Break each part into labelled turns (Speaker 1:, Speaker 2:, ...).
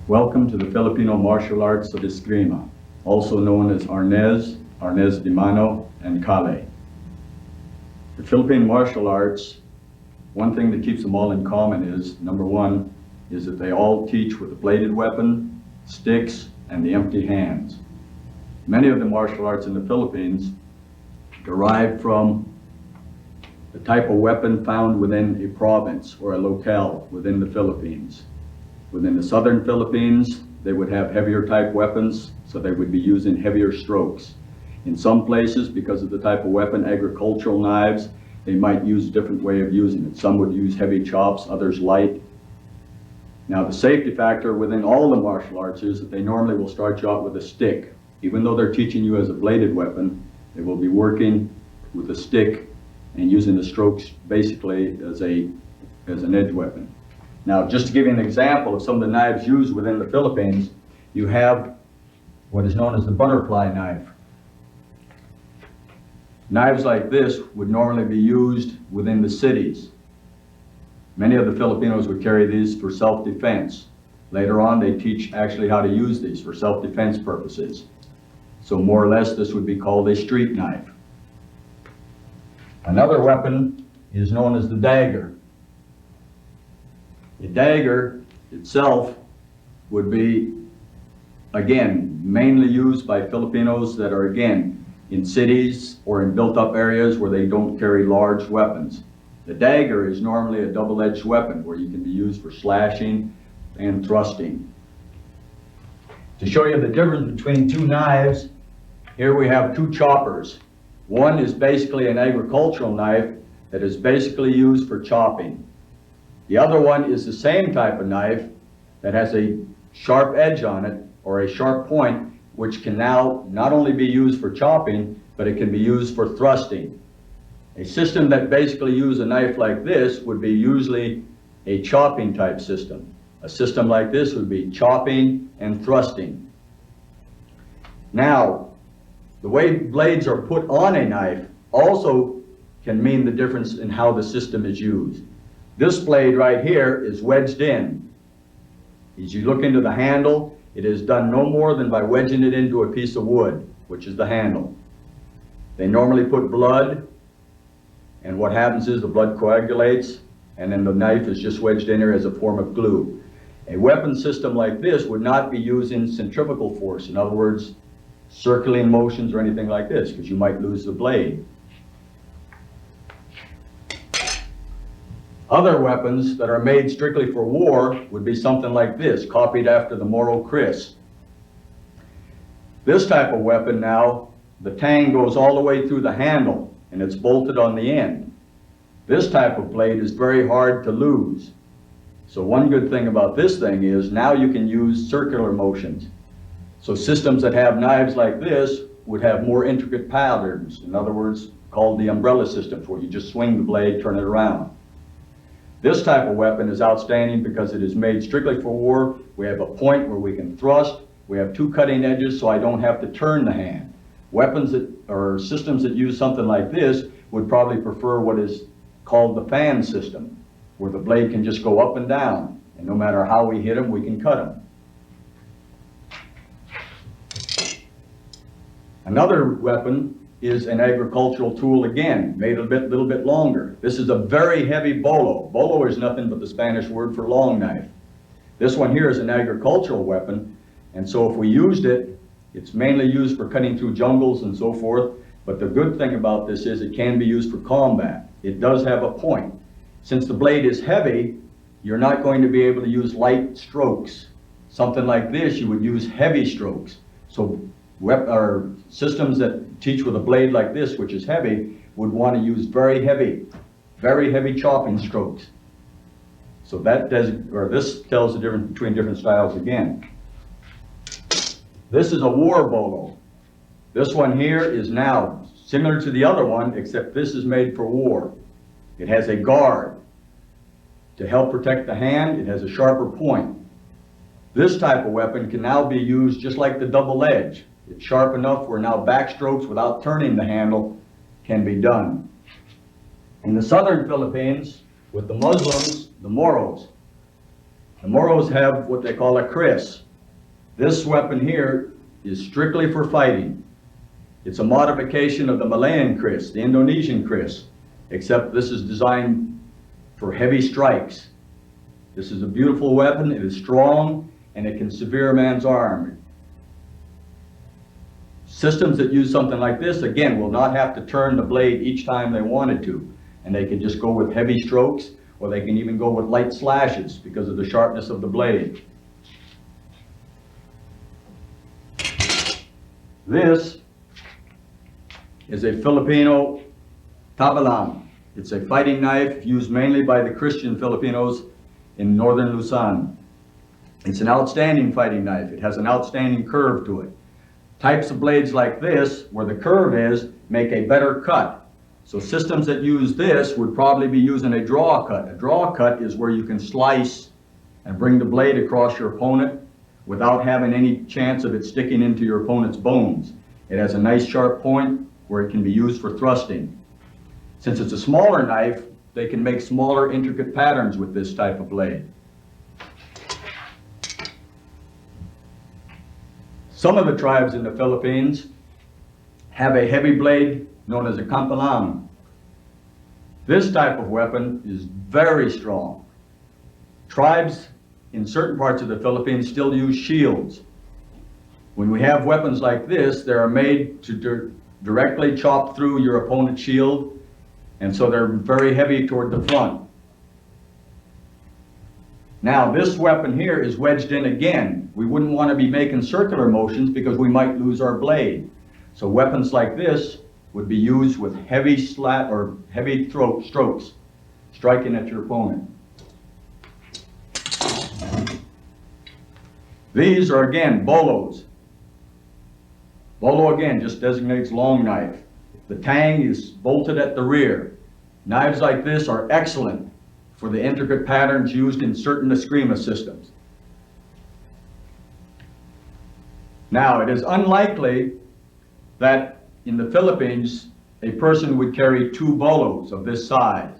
Speaker 1: Welcome to the Filipino Martial Arts of Escrima, also known as Arnis-Escrima-Kali. The Philippine martial arts, one thing that keeps them all in common is, number one, is that they all teach with a bladed weapon, sticks, and the empty hands. Many of the martial arts in the Philippines derive from the type of weapon found within a province or a locale within the Philippines. Within the southern Philippines, they would have heavier type weapons, so they would be using heavier strokes. In some places, because of the type of weapon, agricultural knives, they might use a different way of using it. Some would use heavy chops, others light. Now, the safety factor within all the martial arts is that they normally will start you out with a stick. Even though they're teaching you as a bladed weapon, they will be working with a stick and using the strokes basically as an edge weapon. Now, just to give you an example of some of the knives used within the Philippines, you have what is known as the butterfly knife. Knives like this would normally be used within the cities. Many of the Filipinos would carry these for self-defense. Later on, they teach actually how to use these for self-defense purposes. So more or less, this would be called a street knife. Another weapon is known as the dagger. The dagger itself would be, again, mainly used by Filipinos that are, again, in cities or in built-up areas where they don't carry large weapons. The dagger is normally a double-edged weapon where you can be used for slashing and thrusting. To show you the difference between two knives, here we have two choppers. One is basically an agricultural knife that is basically used for chopping. The other one is the same type of knife that has a sharp edge on it, or a sharp point, which can now not only be used for chopping, but it can be used for thrusting. A system that basically uses a knife like this would be usually a chopping type system. A system like this would be chopping and thrusting. Now, the way blades are put on a knife also can mean the difference in how the system is used. This blade right here is wedged in. As you look into the handle, it is done no more than by wedging it into a piece of wood, which is the handle. They normally put blood, and what happens is the blood coagulates, and then the knife is just wedged in there as a form of glue. A weapon system like this would not be using centrifugal force. In other words, circling motions or anything like this, because you might lose the blade. Other weapons that are made strictly for war would be something like this, copied after the Moro Kris. This type of weapon now, the tang goes all the way through the handle and it's bolted on the end. This type of blade is very hard to lose. So one good thing about this thing is now you can use circular motions. So systems that have knives like this would have more intricate patterns, in other words, called the umbrella systems, where you just swing the blade, turn it around. This type of weapon is outstanding because it is made strictly for war. We have a point where we can thrust. We have two cutting edges, so I don't have to turn the hand. Weapons that, or systems that use something like this would probably prefer what is called the fan system, where the blade can just go up and down, and no matter how we hit them, we can cut them. Another weapon is an agricultural tool, again, made a little bit longer. This is a very heavy bolo. Bolo is nothing but the Spanish word for long knife. This one here is an agricultural weapon, and so if we used it, it's mainly used for cutting through jungles and so forth, but the good thing about this is it can be used for combat. It does have a point. Since the blade is heavy, you're not going to be able to use light strokes. Something like this, you would use heavy strokes. So systems that teach with a blade like this, which is heavy, would want to use very heavy chopping strokes. So this tells the difference between different styles again. This is a war bolo. This one here is now similar to the other one, except this is made for war. It has a guard to help protect the hand. It has a sharper point. This type of weapon can now be used just like the double edge. It's sharp enough where now backstrokes without turning the handle can be done. In the southern Philippines, with the Muslims, the Moros, The Moros have what they call a kris. This weapon here is strictly for fighting. It's a modification of the Malayan kris, the Indonesian kris, except this is designed for heavy strikes. This is a beautiful weapon, it is strong, and it can sever a man's arm. Systems that use something like this, again, will not have to turn the blade each time they wanted to, and they can just go with heavy strokes, or they can even go with light slashes because of the sharpness of the blade. This is a Filipino tabalang. It's a fighting knife used mainly by the Christian Filipinos in northern Luzon. It's an outstanding fighting knife. It has an outstanding curve to it. Types of blades like this, where the curve is, make a better cut. So systems that use this would probably be using a draw cut. A draw cut is where you can slice and bring the blade across your opponent without having any chance of it sticking into your opponent's bones. It has a nice sharp point where it can be used for thrusting. Since it's a smaller knife, they can make smaller intricate patterns with this type of blade. Some of the tribes in the Philippines have a heavy blade known as a kampalang. This type of weapon is very strong. Tribes in certain parts of the Philippines still use shields. When we have weapons like this, they are made to directly chop through your opponent's shield, and so they're very heavy toward the front. Now, this weapon here is wedged in again. We wouldn't want to be making circular motions because we might lose our blade. So weapons like this would be used with heavy slap or heavy strokes, striking at your opponent. These are again bolos. Bolo again just designates long knife. The tang is bolted at the rear. Knives like this are excellent for the intricate patterns used in certain Escrima systems. Now, it is unlikely that in the Philippines a person would carry two bolos of this size.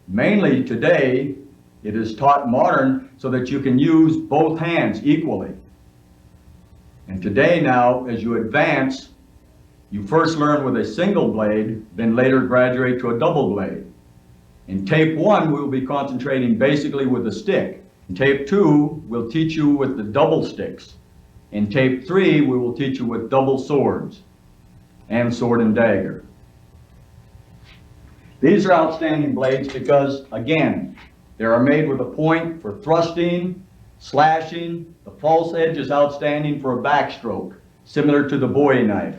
Speaker 1: Mainly today, it is taught modern so that you can use both hands equally. And today now, as you advance, you first learn with a single blade, then later graduate to a double blade. In tape 1, we will be concentrating basically with a stick. In tape 2, we'll teach you with the double sticks. In tape 3, we will teach you with double swords and sword and dagger. These are outstanding blades because, again, they are made with a point for thrusting, slashing. The false edge is outstanding for a backstroke, similar to the Bowie knife.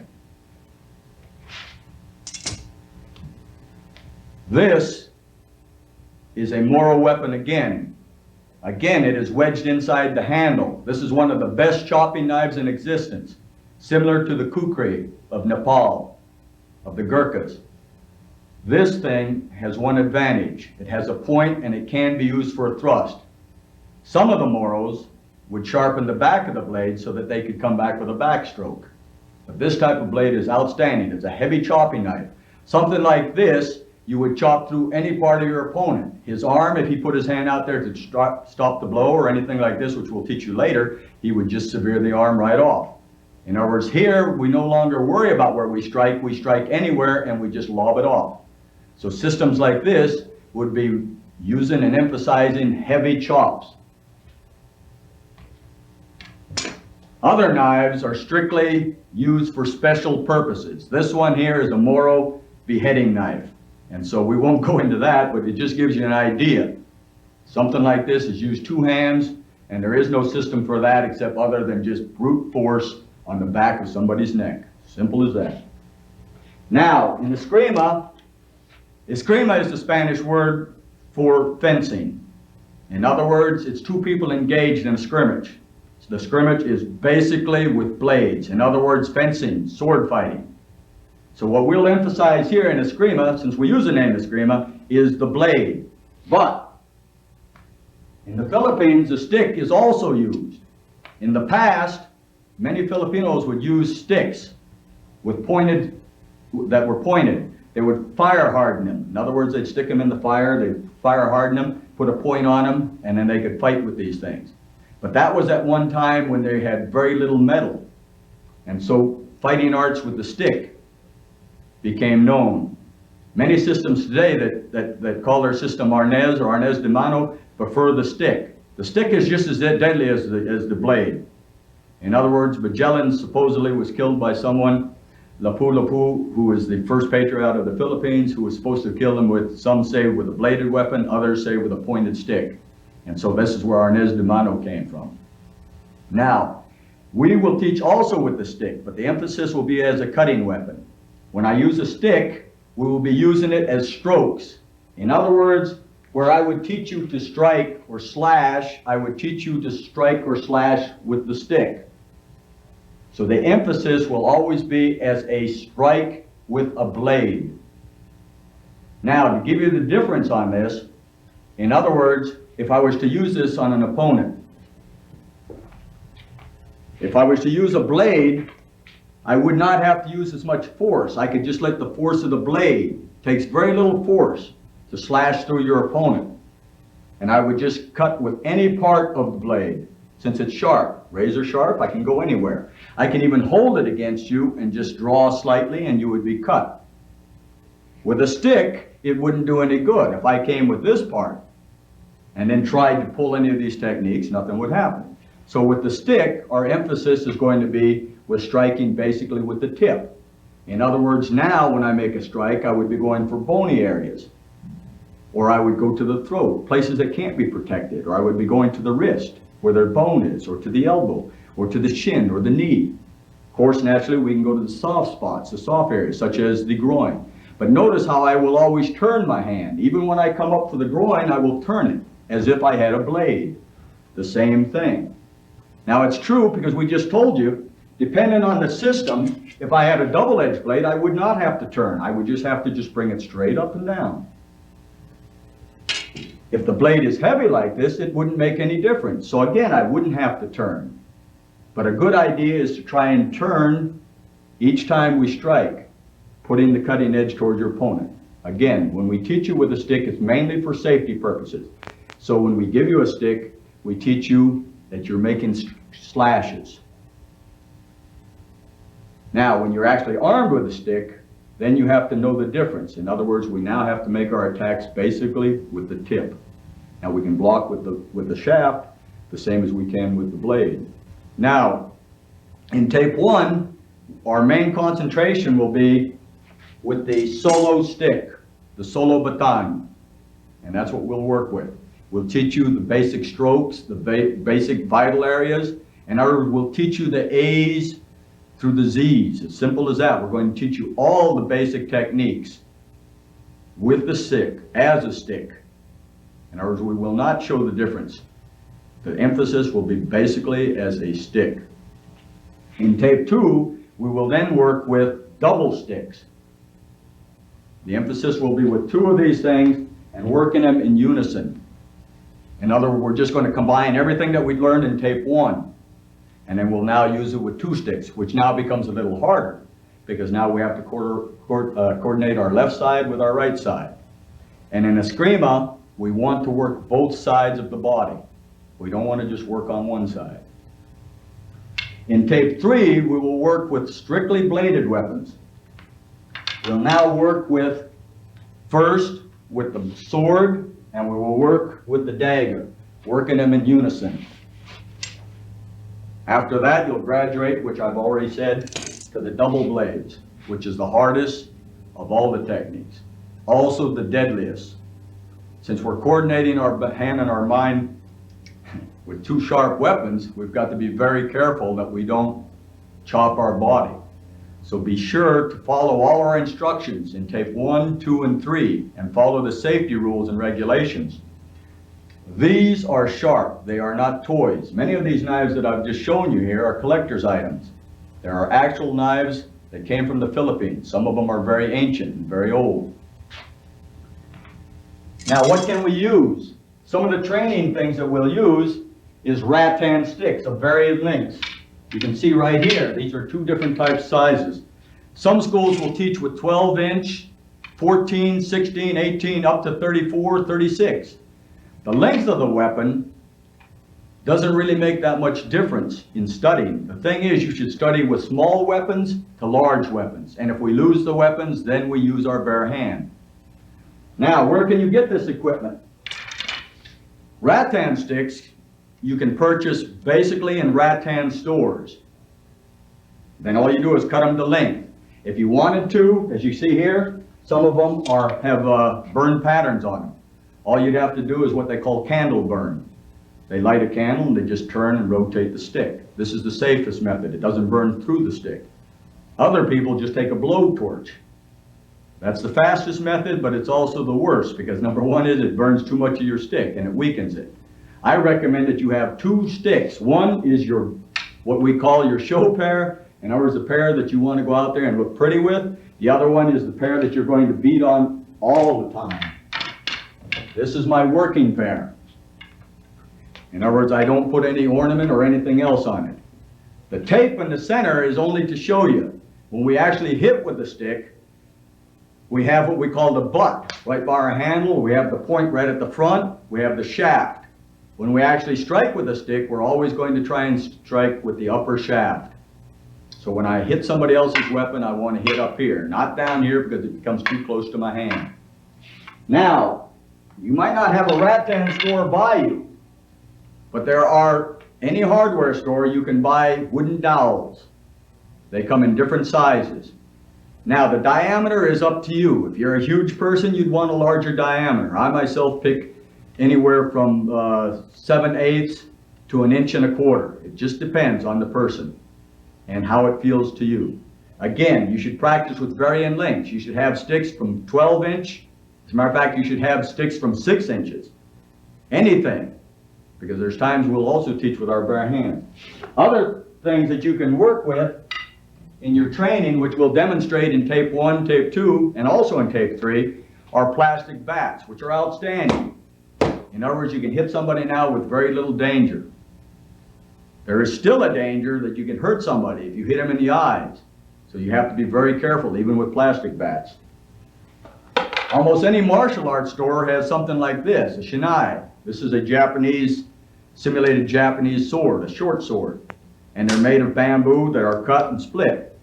Speaker 1: This is a Moro weapon again. Again, it is wedged inside the handle. This is one of the best chopping knives in existence, similar to the kukri of Nepal, of the Gurkhas. This thing has one advantage. It has a point and it can be used for a thrust. Some of the Moros would sharpen the back of the blade so that they could come back with a backstroke. But this type of blade is outstanding. It's a heavy chopping knife. Something like this, you would chop through any part of your opponent. His arm, if he put his hand out there to stop the blow or anything like this, which we'll teach you later, he would just sever the arm right off. In other words, here, we no longer worry about where we strike anywhere and we just lob it off. So systems like this would be using and emphasizing heavy chops. Other knives are strictly used for special purposes. This one here is a Moro beheading knife. And so we won't go into that, but it just gives you an idea. Something like this is used two hands, and there is no system for that except other than just brute force on the back of somebody's neck. Simple as that. Now, in Escrima, Escrima is the Spanish word for fencing. In other words, it's two people engaged in a scrimmage. So the scrimmage is basically with blades. In other words, fencing, sword fighting. So what we'll emphasize here in Escrima, since we use the name Escrima, is the blade. But in the Philippines, the stick is also used. In the past, many Filipinos would use sticks with that were pointed. They would fire harden them. In other words, they'd stick them in the fire, they'd fire harden them, put a point on them, and then they could fight with these things. But that was at one time when they had very little metal. And so fighting arts with the stick became known. Many systems today that call their system Arnes or Arnes de Mano prefer the stick. The stick is just as deadly as the blade. In other words, Magellan supposedly was killed by someone, Lapu-Lapu, who was the first patriot of the Philippines, who was supposed to kill him with, some say with a bladed weapon, others say with a pointed stick. And so this is where Arnes de Mano came from. Now, we will teach also with the stick, but the emphasis will be as a cutting weapon. When I use a stick, we will be using it as strokes. In other words, where I would teach you to strike or slash, I would teach you to strike or slash with the stick. So the emphasis will always be as a strike with a blade. Now, to give you the difference on this, in other words, if I was to use this on an opponent, if I was to use a blade, I would not have to use as much force. I could just let the force of the blade, takes very little force to slash through your opponent. And I would just cut with any part of the blade. Since it's sharp, razor sharp, I can go anywhere. I can even hold it against you and just draw slightly and you would be cut. With a stick, it wouldn't do any good. If I came with this part and then tried to pull any of these techniques, nothing would happen. So with the stick, our emphasis is going to be with striking basically with the tip. In other words, now when I make a strike, I would be going for bony areas. Or I would go to the throat, places that can't be protected. Or I would be going to the wrist, where their bone is, or to the elbow, or to the shin, or the knee. Of course, naturally, we can go to the soft spots, the soft areas, such as the groin. But notice how I will always turn my hand. Even when I come up for the groin, I will turn it, as if I had a blade. The same thing. Now, it's true, because we just told you, depending on the system, if I had a double-edged blade, I would not have to turn. I would just have to just bring it straight up and down. If the blade is heavy like this, it wouldn't make any difference. So again, I wouldn't have to turn. But a good idea is to try and turn each time we strike, putting the cutting edge towards your opponent. Again, when we teach you with a stick, it's mainly for safety purposes. So when we give you a stick, we teach you that you're making slashes. Now, when you're actually armed with a stick, then you have to know the difference. In other words, we now have to make our attacks basically with the tip. Now we can block with the shaft the same as we can with the blade. Now, in tape 1, our main concentration will be with the solo stick, the solo baton. And that's what we'll work with. We'll teach you the basic strokes, the basic vital areas, and we'll teach you the A's through the Z's. As simple as that. We're going to teach you all the basic techniques with the stick, as a stick. In other words, we will not show the difference. The emphasis will be basically as a stick. In tape 2, we will then work with double sticks. The emphasis will be with 2 of these things and working them in unison. In other words, we're just going to combine everything that we learned in tape 1. And then we'll now use it with 2 sticks, which now becomes a little harder because now we have to coordinate our left side with our right side. And in Escrima, we want to work both sides of the body. We don't want to just work on one side. In tape 3, we will work with strictly bladed weapons. We'll now work with, first, with the sword, and we will work with the dagger, working them in unison. After that, you'll graduate, which I've already said, to the double blades, which is the hardest of all the techniques. Also the deadliest. Since we're coordinating our hand and our mind with 2 sharp weapons, we've got to be very careful that we don't chop our body. So be sure to follow all our instructions in tape 1, 2, and 3, and follow the safety rules and regulations. These are sharp. They are not toys. Many of these knives that I've just shown you here are collector's items. There are actual knives that came from the Philippines. Some of them are very ancient and very old. Now, what can we use? Some of the training things that we'll use is rattan sticks of varied lengths. You can see right here, these are 2 different types sizes. Some schools will teach with 12-inch, 14, 16, 18, up to 34, 36. The length of the weapon doesn't really make that much difference in studying. The thing is, you should study with small weapons to large weapons. And if we lose the weapons, then we use our bare hand. Now, where can you get this equipment? Rattan sticks you can purchase basically in rattan stores. Then all you do is cut them to length. If you wanted to, as you see here, some of them have burn patterns on them. All you'd have to do is what they call candle burn. They light a candle and they just turn and rotate the stick. This is the safest method. It doesn't burn through the stick. Other people just take a blowtorch. That's the fastest method, but it's also the worst, because number one is it burns too much of your stick and it weakens it. I recommend that you have two sticks. One is what we call your show pair. In other words, a pair that you want to go out there and look pretty with. The other one is the pair that you're going to beat on all the time. This is my working pair. In other words, I don't put any ornament or anything else on it. The tape in the center is only to show you. When we actually hit with the stick, we have what we call the butt right by our handle. We have the point right at the front. We have the shaft. When we actually strike with a stick, we're always going to try and strike with the upper shaft. So when I hit somebody else's weapon, I want to hit up here, not down here because it becomes too close to my hand. Now, you might not have a rattan store by you, but there are, any hardware store, you can buy wooden dowels. They come in different sizes. Now, the diameter is up to you. If you're a huge person, you'd want a larger diameter. I myself pick anywhere from 7/8 to 1 1/4 inches. It just depends on the person and how it feels to you. Again, you should practice with varying lengths. You should have sticks from 12-inch. As a matter of fact, you should have sticks from 6 inches. Anything. Because there's times we'll also teach with our bare hands. Other things that you can work with in your training, which we'll demonstrate in tape 1, tape 2, and also in tape 3, are plastic bats, which are outstanding. In other words, you can hit somebody now with very little danger. There is still a danger that you can hurt somebody if you hit them in the eyes. So you have to be very careful, even with plastic bats. Almost any martial arts store has something like this, a shinai. This is a simulated Japanese sword, a short sword. And they're made of bamboo that are cut and split.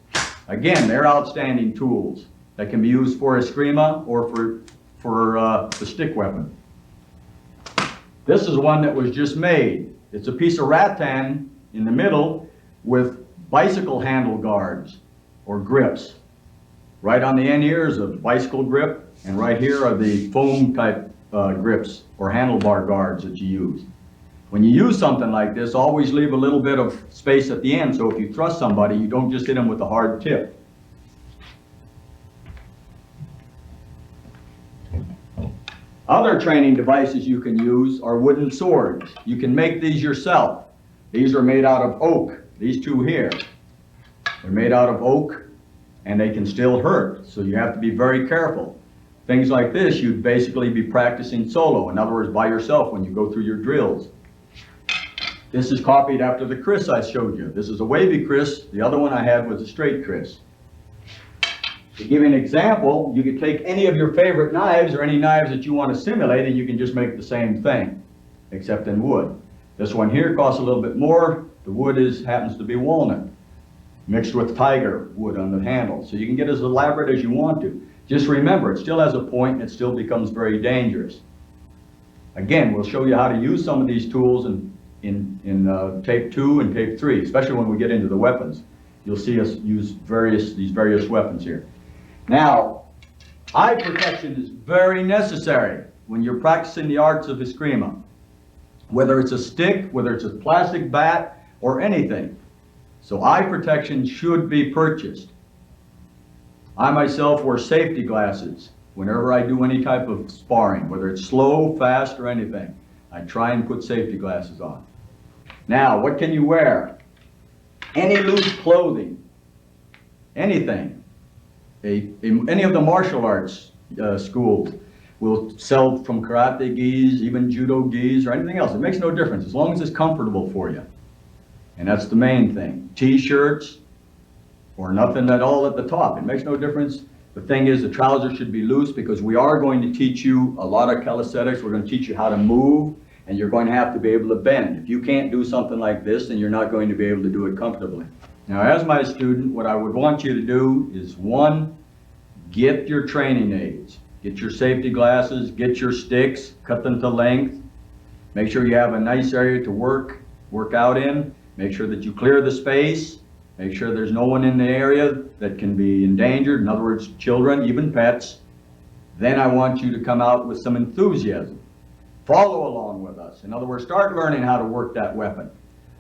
Speaker 1: Again, they're outstanding tools that can be used for eskrima or for the stick weapon. This is one that was just made. It's a piece of rattan in the middle with bicycle handle guards or grips. Right on the end here is a bicycle grip, and right here are the foam type grips or handlebar guards that you use. When you use something like this, always leave a little bit of space at the end, so if you thrust somebody, you don't just hit them with a hard tip. Other training devices you can use are wooden swords. You can make these yourself. These are made out of oak. These two here. They're made out of oak, and they can still hurt, so you have to be very careful. Things like this, you'd basically be practicing solo. In other words, by yourself when you go through your drills. This is copied after the kris I showed you. This is a wavy kris. The other one I had was a straight kris. To give you an example, you could take any of your favorite knives or any knives that you want to simulate, and you can just make the same thing, except in wood. This one here costs a little bit more. The wood happens to be walnut, mixed with tiger wood on the handle. So you can get as elaborate as you want to. Just remember, it still has a point, and it still becomes very dangerous. Again, we'll show you how to use some of these tools in tape 2 and tape 3, especially when we get into the weapons. You'll see us use these various weapons here. Now, eye protection is very necessary when you're practicing the arts of eskrima. Whether it's a stick, whether it's a plastic bat, or anything. So eye protection should be purchased. I myself wear safety glasses whenever I do any type of sparring, whether it's slow, fast, or anything. I try and put safety glasses on. Now, what can you wear? Any loose clothing, anything. Any of the martial arts schools will sell from karate gis, even judo gis, or anything else. It makes no difference as long as it's comfortable for you. And that's the main thing. T-shirts or nothing at all at the top. It makes no difference The thing is, the trousers should be loose because we are going to teach you a lot of calisthenics. We're going to teach you how to move, and you're going to have to be able to bend. If you can't do something like this, then you're not going to be able to do it comfortably. Now, as my student, what I would want you to do is, one, get your training aids. Get your safety glasses, get your sticks, cut them to length. Make sure you have a nice area to work out in. Make sure that you clear the space. Make sure there's no one in the area that can be endangered. In other words, children, even pets. Then I want you to come out with some enthusiasm. Follow along with us. In other words, start learning how to work that weapon.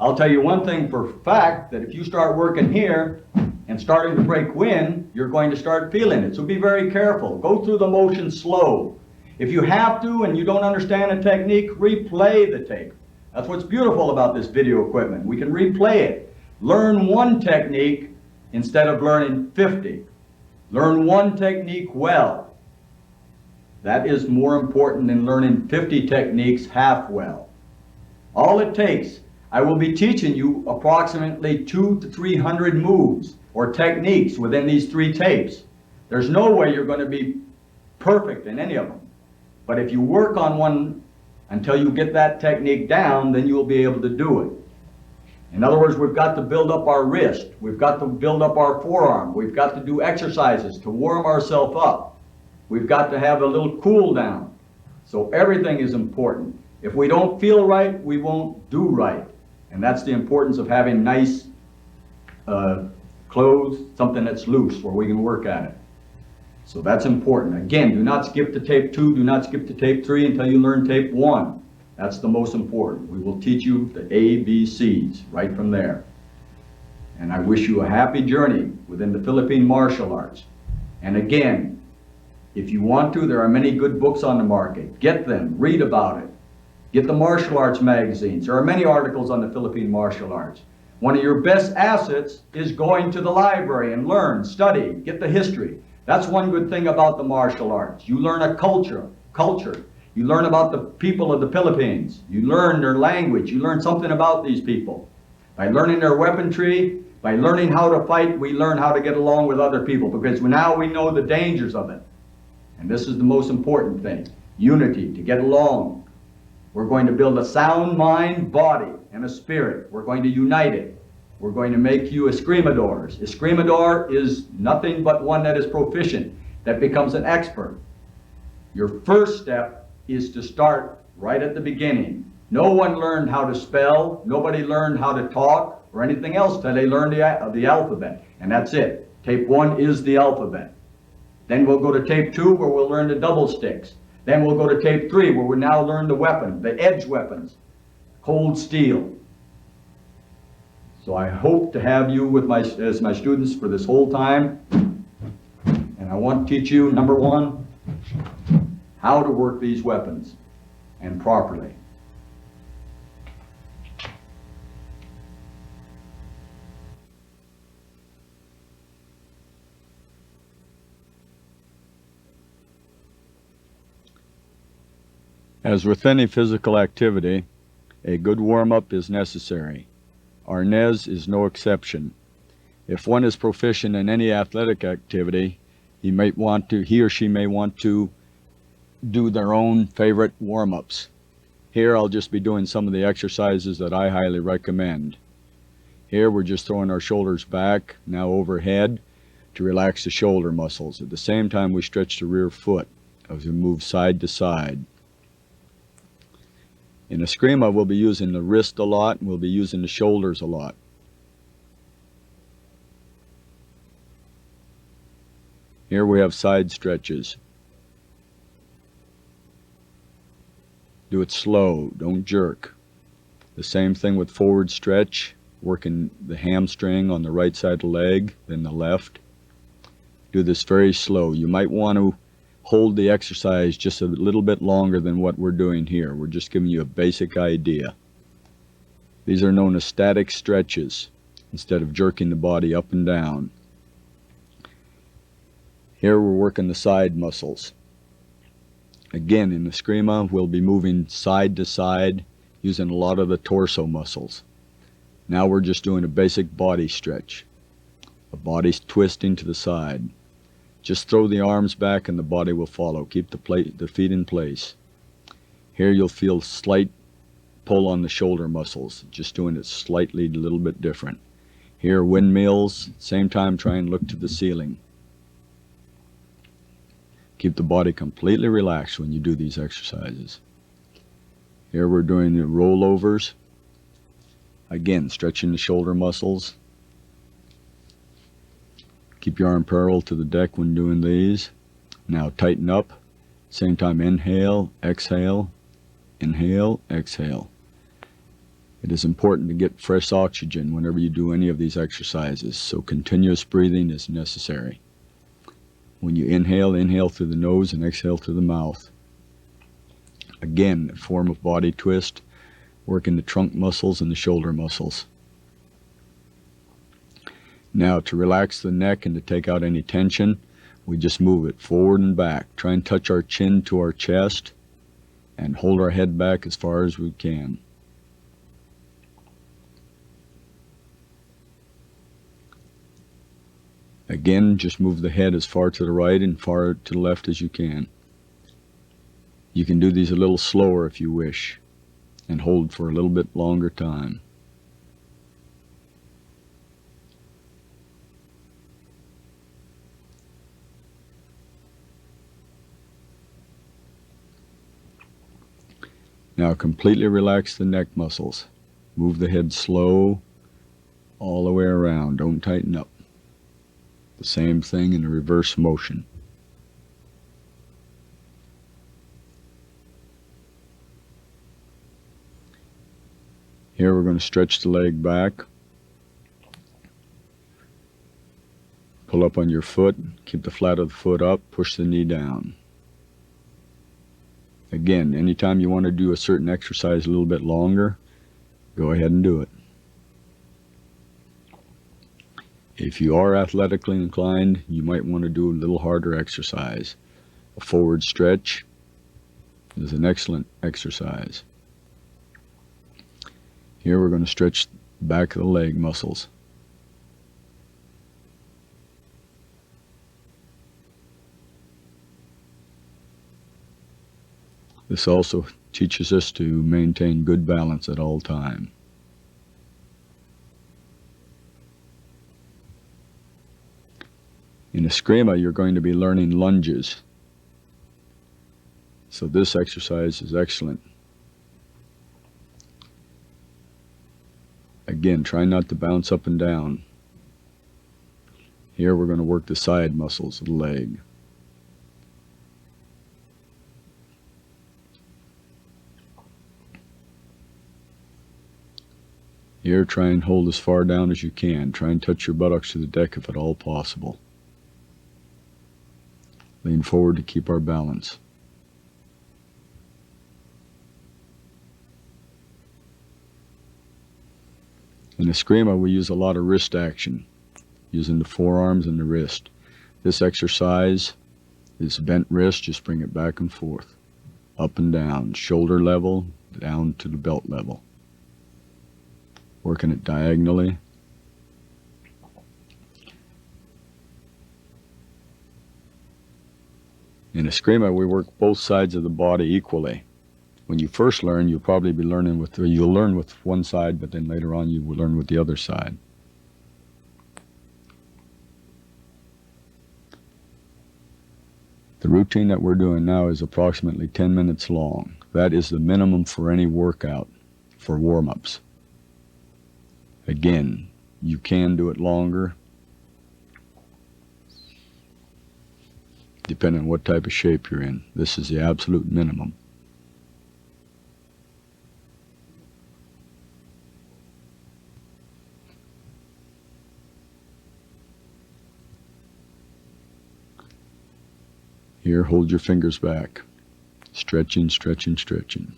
Speaker 1: I'll tell you one thing for a fact, that if you start working here and starting to break wind, you're going to start feeling it. So be very careful. Go through the motion slow. If you have to and you don't understand a technique, replay the tape. That's what's beautiful about this video equipment. We can replay it. Learn one technique instead of learning 50. Learn one technique well. That is more important than learning 50 techniques half well. All it takes, I will be teaching you approximately 200 to 300 moves or techniques within these 3 tapes. There's no way you're going to be perfect in any of them. But if you work on one until you get that technique down, then you'll be able to do it. In other words, we've got to build up our wrist. We've got to build up our forearm. We've got to do exercises to warm ourselves up. We've got to have a little cool down. So everything is important. If we don't feel right, we won't do right. And that's the importance of having nice clothes, something that's loose where we can work at it. So that's important. Again, do not skip to tape 2, do not skip to tape 3 until you learn tape 1. That's the most important. We will teach you the ABCs right from there. And I wish you a happy journey within the Philippine martial arts. And again, if you want to, there are many good books on the market. Get them, read about it. Get the martial arts magazines. There are many articles on the Philippine martial arts. One of your best assets is going to the library and learn, study, get the history. That's one good thing about the martial arts. You learn a culture. You learn about the people of the Philippines. You learn their language. You learn something about these people. By learning their weaponry, by learning how to fight, we learn how to get along with other people, because now we know the dangers of it. And this is the most important thing. Unity, to get along. We're going to build a sound mind, body, and a spirit. We're going to unite it. We're going to make you escrimadors. Escrimador is nothing but one that is proficient, that becomes an expert. Your first step is to start right at the beginning. No one learned how to spell, nobody learned how to talk or anything else till they learned the alphabet. And that's it. Tape 1 is the alphabet. Then we'll go to tape 2 where we'll learn the double sticks. Then we'll go to tape 3 where we now learn the weapon, the edge weapons, cold steel. So I hope to have you with as my students for this whole time. And I want to teach you, number 1, how to work these weapons and properly. As with any physical activity, a good warm-up is necessary. Arnis is no exception. If one is proficient in any athletic activity, he or she may want to do their own favorite warm-ups. Here I'll just be doing some of the exercises that I highly recommend. Here we're just throwing our shoulders back, now overhead, to relax the shoulder muscles. At the same time we stretch the rear foot as we move side to side. In Escrima, we'll be using the wrist a lot, and we'll be using the shoulders a lot. Here we have side stretches. Do it slow, don't jerk. The same thing with forward stretch, working the hamstring on the right side of the leg, then the left. Do this very slow. You might want to hold the exercise just a little bit longer than what we're doing here. We're just giving you a basic idea. These are known as static stretches instead of jerking the body up and down. Here we're working the side muscles. Again, in Escrima, we'll be moving side to side using a lot of the torso muscles. Now we're just doing a basic body stretch. The body's twisting to the side. Just throw the arms back and the body will follow. Keep the feet in place. Here you'll feel slight pull on the shoulder muscles, just doing it slightly a little bit different. Here, windmills, same time try and look to the ceiling. Keep the body completely relaxed when you do these exercises. Here we're doing the rollovers. Again, stretching the shoulder muscles. Keep your arm parallel to the deck when doing these. Now tighten up. Same time, inhale, exhale, inhale, exhale. It is important to get fresh oxygen whenever you do any of these exercises, so continuous breathing is necessary. When you inhale, inhale through the nose and exhale through the mouth. Again, a form of body twist, working the trunk muscles and the shoulder muscles. Now, to relax the neck and to take out any tension, we just move it forward and back. Try and touch our chin to our chest and hold our head back as far as we can. Again, just move the head as far to the right and far to the left as you can. You can do these a little slower if you wish, and hold for a little bit longer time. Now completely relax the neck muscles. Move the head slow all the way around. Don't tighten up. The same thing in a reverse motion. Here we're going to stretch the leg back. Pull up on your foot. Keep the flat of the foot up. Push the knee down. Again, anytime you want to do a certain exercise a little bit longer, go ahead and do it. If you are athletically inclined, you might want to do a little harder exercise. A forward stretch is an excellent exercise. Here we're going to stretch the back of the leg muscles. This also teaches us to maintain good balance at all times. In Escrima, you're going to be learning lunges. So this exercise is excellent. Again, try not to bounce up and down. Here we're going to work the side muscles of the leg. Here, try and hold as far down as you can. Try and touch your buttocks to the deck if at all possible. Lean forward to keep our balance. In Escrima, we use a lot of wrist action, using the forearms and the wrist. This exercise is bent wrist, just bring it back and forth, up and down, shoulder level, down to the belt level. Working it diagonally. In Escrima, we work both sides of the body equally. When you first learn, you'll probably be learning with, you'll learn with one side, but then later on you will learn with the other side. The routine that we're doing now is approximately 10 minutes long. That is the minimum for any workout, for warm-ups. Again, you can do it longer, depending on what type of shape you're in. This is the absolute minimum. Here, hold your fingers back. Stretching, stretching, stretching.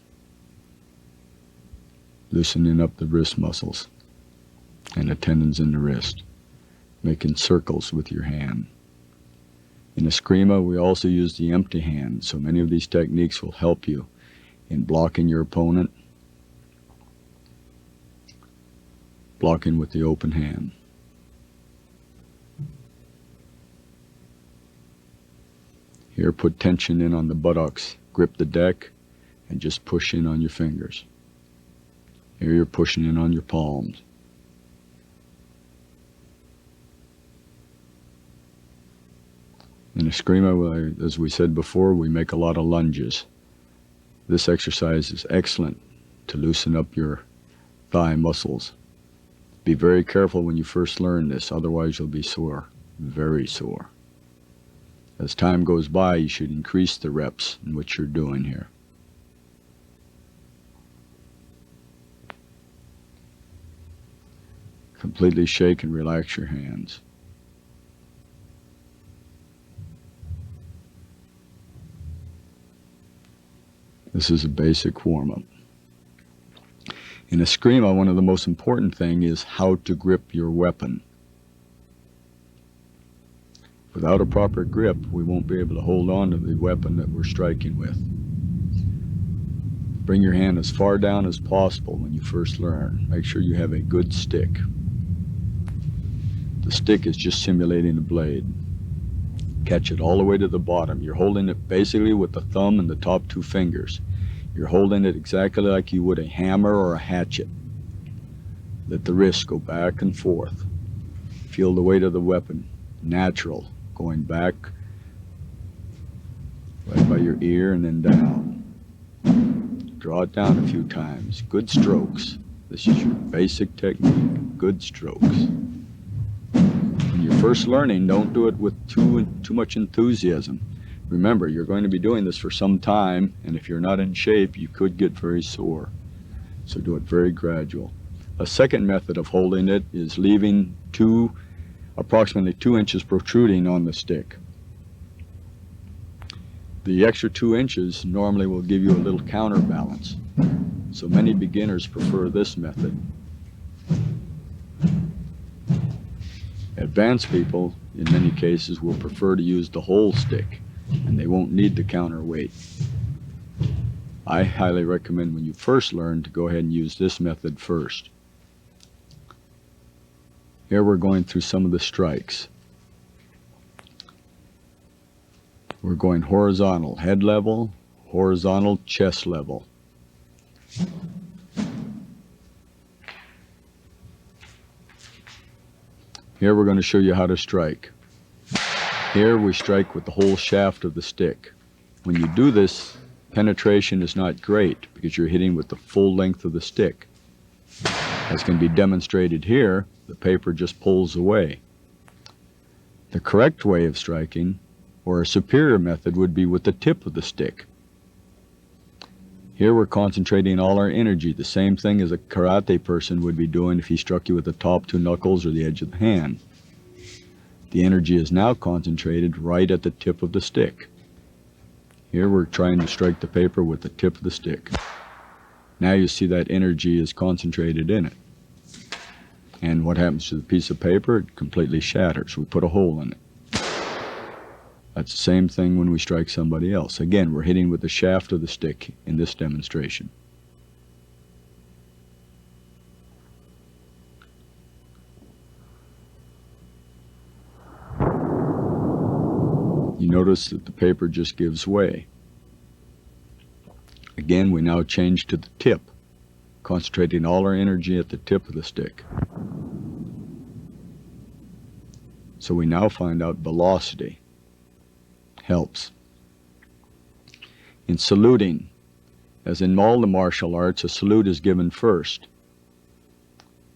Speaker 1: Loosening up the wrist muscles and the tendons in the wrist. Making circles with your hand. In Escrima, we also use the empty hand, so many of these techniques will help you in blocking your opponent, blocking with the open hand. Here, put tension in on the buttocks, grip the deck, and just push in on your fingers. Here you're pushing in on your palms. In Escrima, as we said before, we make a lot of lunges. This exercise is excellent to loosen up your thigh muscles. Be very careful when you first learn this, otherwise you'll be sore, very sore. As time goes by, you should increase the reps in what you're doing here. Completely shake and relax your hands. This is a basic warm-up. In Escrima, one of the most important things is how to grip your weapon. Without a proper grip, we won't be able to hold on to the weapon that we're striking with. Bring your hand as far down as possible when you first learn. Make sure you have a good stick. The stick is just simulating a blade. Catch it all the way to the bottom. You're holding it basically with the thumb and the top two fingers. You're holding it exactly like you would a hammer or a hatchet. Let the wrist go back and forth. Feel the weight of the weapon, natural, going back right by your ear and then down. Draw it down a few times. Good strokes. This is your basic technique. Good strokes. When you're first learning, don't do it with too much enthusiasm. Remember, you're going to be doing this for some time, and if you're not in shape, you could get very sore. So do it very gradual. A second method of holding it is leaving approximately 2 inches protruding on the stick. The extra 2 inches normally will give you a little counterbalance. So many beginners prefer this method. Advanced people, in many cases, will prefer to use the whole stick, and they won't need the counterweight. I highly recommend when you first learn to go ahead and use this method first. Here we're going through some of the strikes. We're going horizontal, head level, horizontal, chest level. Here we're going to show you how to strike. Here we strike with the whole shaft of the stick. When you do this, penetration is not great because you're hitting with the full length of the stick. As can be demonstrated here, the paper just pulls away. The correct way of striking, or a superior method, would be with the tip of the stick. Here we're concentrating all our energy, the same thing as a karate person would be doing if he struck you with the top two knuckles or the edge of the hand. The energy is now concentrated right at the tip of the stick. Here we're trying to strike the paper with the tip of the stick. Now you see that energy is concentrated in it. And what happens to the piece of paper? It completely shatters. We put a hole in it. That's the same thing when we strike somebody else. Again, we're hitting with the shaft of the stick in this demonstration. You notice that the paper just gives way. Again, we now change to the tip, concentrating all our energy at the tip of the stick. So we now find out velocity. Helps. In saluting, as in all the martial arts, a salute is given first.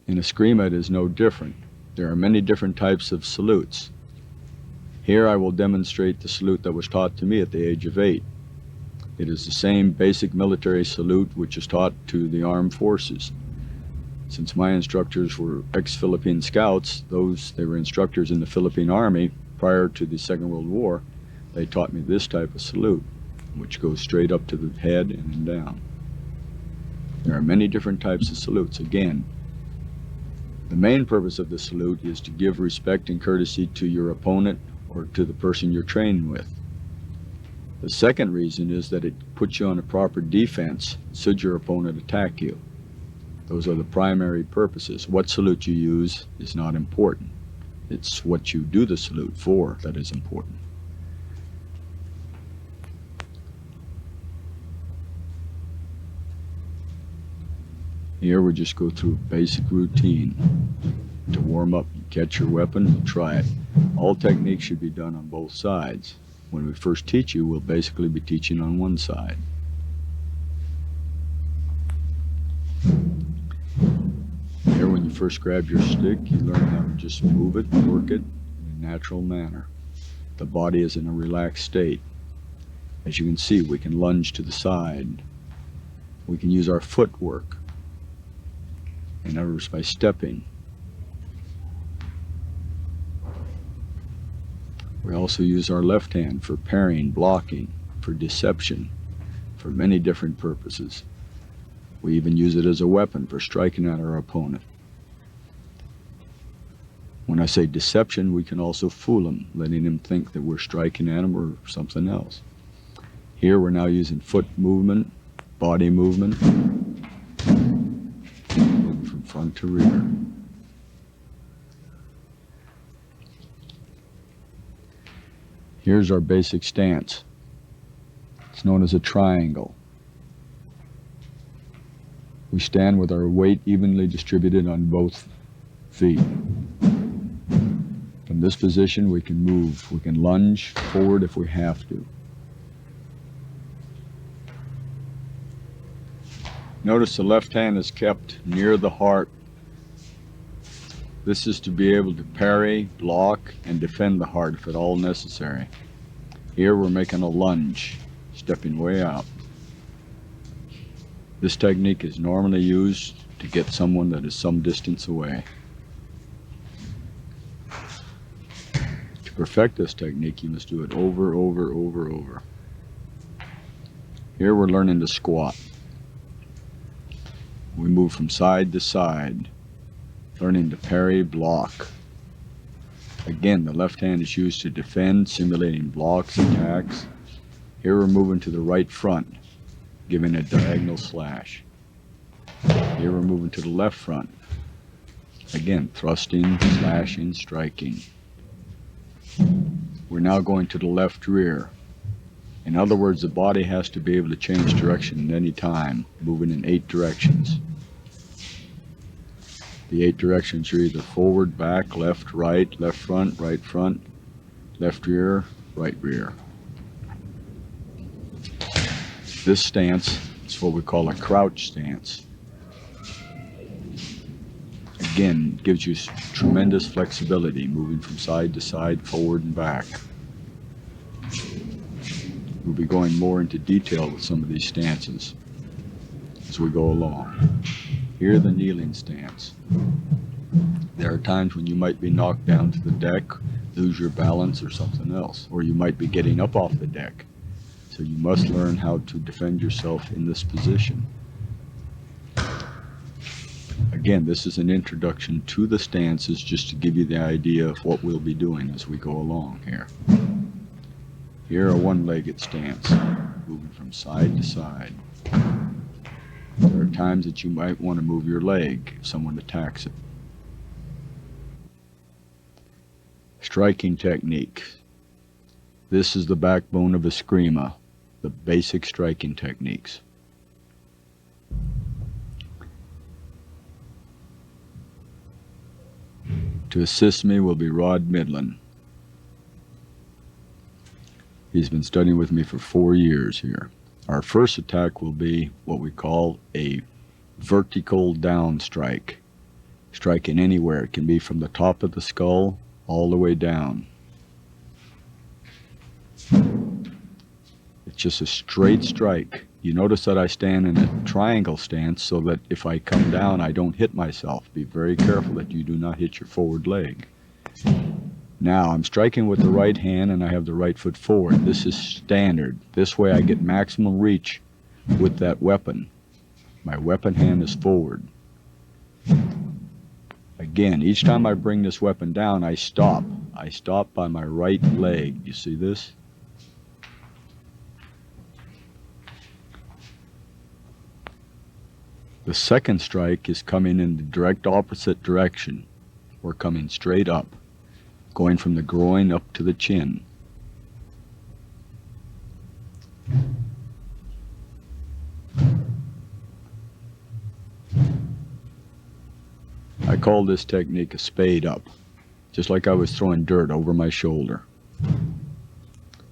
Speaker 1: In Escrima, it is no different. There are many different types of salutes. Here I will demonstrate the salute that was taught to me at the age of 8. It is the same basic military salute which is taught to the armed forces. Since my instructors were ex-Philippine scouts, they were instructors in the Philippine Army prior to the Second World War, they taught me this type of salute, which goes straight up to the head and then down. There are many different types of salutes. Again, the main purpose of the salute is to give respect and courtesy to your opponent or to the person you're training with. The second reason is that it puts you on a proper defense should your opponent attack you. Those are the primary purposes. What salute you use is not important. It's what you do the salute for that is important. Here we just go through a basic routine. To warm up, you catch your weapon, you try it. All techniques should be done on both sides. When we first teach you, we'll basically be teaching on one side. Here, when you first grab your stick, you learn how to just move it, work it in a natural manner. The body is in a relaxed state. As you can see, we can lunge to the side. We can use our footwork. In other words, by stepping. We also use our left hand for parrying, blocking, for deception, for many different purposes. We even use it as a weapon for striking at our opponent. When I say deception, we can also fool him, letting him think that we're striking at him or something else. Here we're now using foot movement, body movement, moving from front to rear. Here's our basic stance. It's known as a triangle. We stand with our weight evenly distributed on both feet. From this position we can move, we can lunge forward if we have to. Notice the left hand is kept near the heart. This is to be able to parry, block, and defend the heart if at all necessary. Here we're making a lunge, stepping way out. This technique is normally used to get someone that is some distance away. To perfect this technique, you must do it over. Here we're learning to squat. We move from side to side, learning to parry, block. Again, the left hand is used to defend, simulating blocks, attacks. Here we're moving to the right front, giving a diagonal slash. Here we're moving to the left front. Again, thrusting, slashing, striking. We're now going to the left rear. In other words, the body has to be able to change direction at any time, moving in 8 directions. The 8 directions are either forward, back, left, right front, left rear, right rear. This stance is what we call a crouch stance. Again, gives you tremendous flexibility, moving from side to side, forward and back. We'll be going more into detail with some of these stances as we go along. Here, the kneeling stance. There are times when you might be knocked down to the deck, lose your balance or something else, or you might be getting up off the deck. So you must learn how to defend yourself in this position. Again, this is an introduction to the stances just to give you the idea of what we'll be doing as we go along here. Here, a one-legged stance, moving from side to side. There are times that you might want to move your leg if someone attacks it. Striking technique. This is the backbone of Escrima, the basic striking techniques. To assist me will be Rod Midland. He's been studying with me for 4 years here. Our first attack will be what we call a vertical down strike. Striking anywhere. It can be from the top of the skull all the way down. It's just a straight strike. You notice that I stand in a triangle stance so that if I come down, I don't hit myself. Be very careful that you do not hit your forward leg. Now, I'm striking with the right hand and I have the right foot forward. This is standard. This way I get maximum reach with that weapon. My weapon hand is forward. Again, each time I bring this weapon down, I stop. I stop by my right leg. You see this? The second strike is coming in the direct opposite direction. We're coming straight up, going from the groin up to the chin. I call this technique a spade up, just like I was throwing dirt over my shoulder.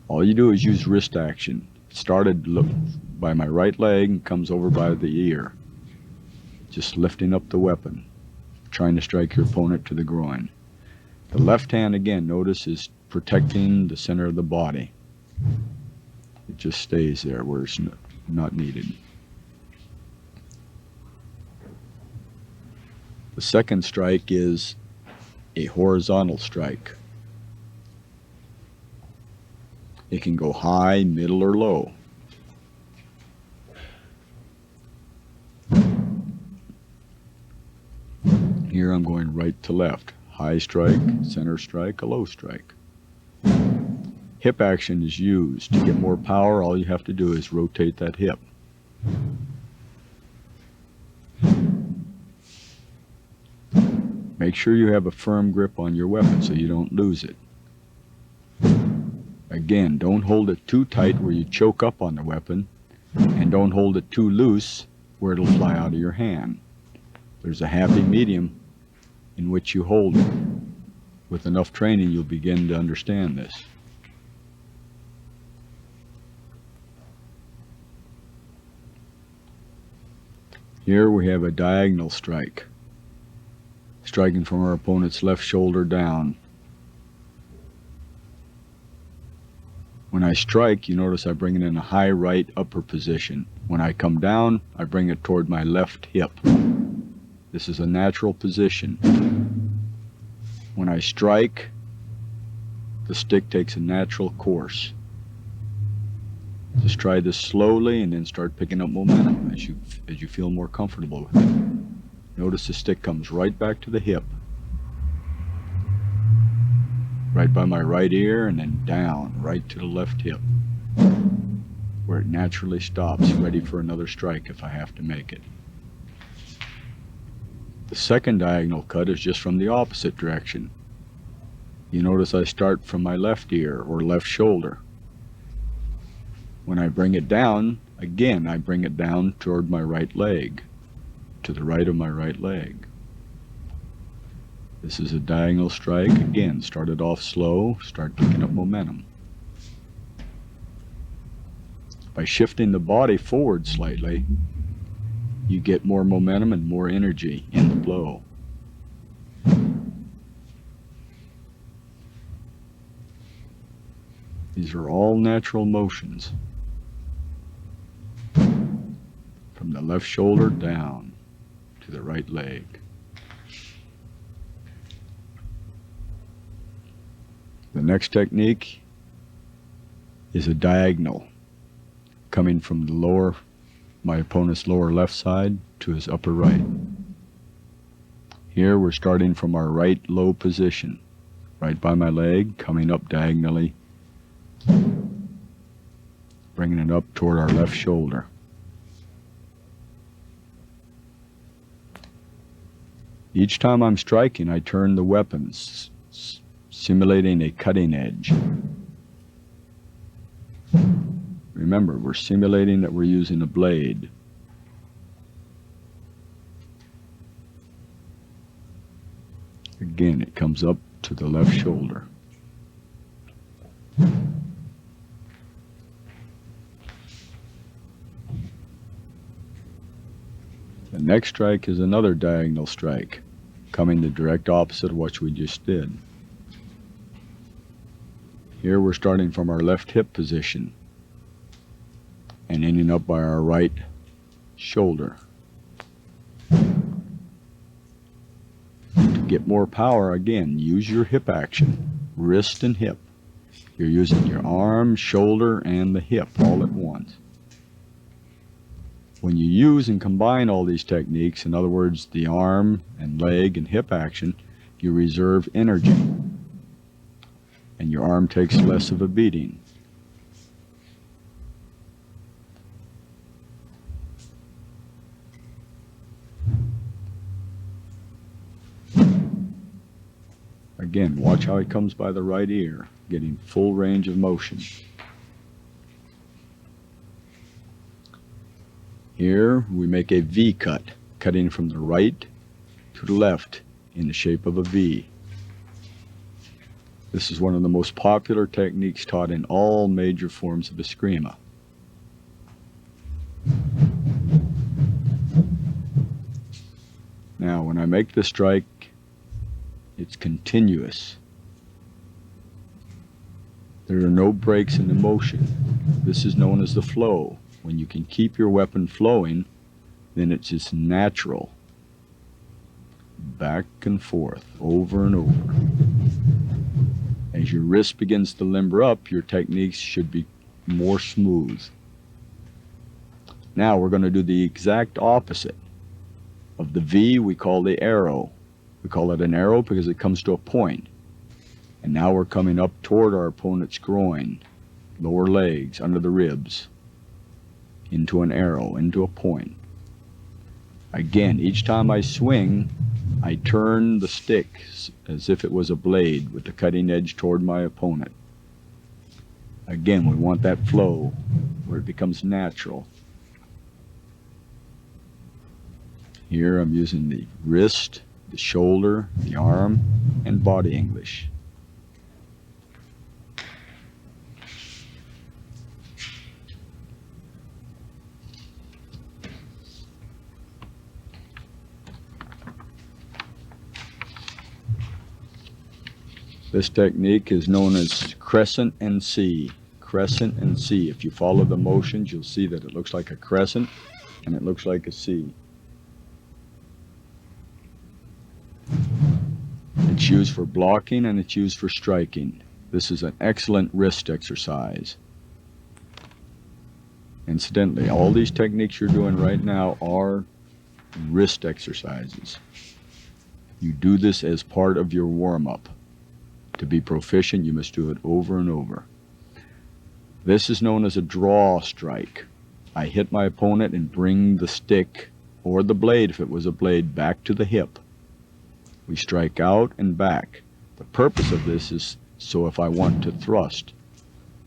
Speaker 1: All you do is use wrist action. It started by my right leg and comes over by the ear. Just lifting up the weapon, trying to strike your opponent to the groin. The left hand, again, notice, is protecting the center of the body. It just stays there where it's not needed. The second strike is a horizontal strike. It can go high, middle, or low. Here I'm going right to left. High strike, center strike, a low strike. Hip action is used. To get more power, all you have to do is rotate that hip. Make sure you have a firm grip on your weapon so you don't lose it. Again, don't hold it too tight where you choke up on the weapon, and don't hold it too loose where it'll fly out of your hand. There's a happy medium in which you hold it. With enough training, you'll begin to understand this. Here we have a diagonal strike, striking from our opponent's left shoulder down. When I strike, you notice I bring it in a high right upper position. When I come down, I bring it toward my left hip. This is a natural position. When I strike, the stick takes a natural course. Just try this slowly and then start picking up momentum as you feel more comfortable with it. Notice the stick comes right back to the hip, right by my right ear, and then down right to the left hip, where it naturally stops, ready for another strike if I have to make it. The second diagonal cut is just from the opposite direction. You notice I start from my left ear or left shoulder. When I bring it down, again, I bring it down toward my right leg, to the right of my right leg. This is a diagonal strike. Again, started off slow, start picking up momentum. By shifting the body forward slightly, you get more momentum and more energy in the blow. These are all natural motions. From the left shoulder down to the right leg. The next technique is a diagonal, coming from my opponent's lower left side to his upper right. Here we're starting from our right low position, right by my leg, coming up diagonally, bringing it up toward our left shoulder. Each time I'm striking, I turn the weapons, simulating a cutting edge. Remember, we're simulating that we're using a blade. Again, it comes up to the left shoulder. The next strike is another diagonal strike, coming the direct opposite of what we just did. Here we're starting from our left hip position and ending up by our right shoulder. To get more power, again, use your hip action, wrist and hip. You're using your arm, shoulder, and the hip all at once. When you use and combine all these techniques, in other words, the arm and leg and hip action, you reserve energy, and your arm takes less of a beating. Again, watch how he comes by the right ear, getting full range of motion. Here we make a V cut, cutting from the right to the left in the shape of a V. This is one of the most popular techniques taught in all major forms of Escrima. Now, when I make the strike, it's continuous. There are no breaks in the motion. This is known as the flow. When you can keep your weapon flowing, then it's just natural. Back and forth, over and over. As your wrist begins to limber up, your techniques should be more smooth. Now we're going to do the exact opposite. Of the V, we call the arrow. We call it an arrow because it comes to a point. And now we're coming up toward our opponent's groin, lower legs, under the ribs, into an arrow, into a point. Again, each time I swing, I turn the stick as if it was a blade with the cutting edge toward my opponent. Again, we want that flow where it becomes natural. Here I'm using the wrist, the shoulder, the arm, and body English. This technique is known as crescent and C. Crescent and C. If you follow the motions, you'll see that it looks like a crescent and it looks like a C. It's used for blocking and it's used for striking. This is an excellent wrist exercise. Incidentally, all these techniques you're doing right now are wrist exercises. You do this as part of your warm-up. To be proficient, you must do it over and over. This is known as a draw strike. I hit my opponent and bring the stick, or the blade if it was a blade, back to the hip. We strike out and back. The purpose of this is so if I want to thrust,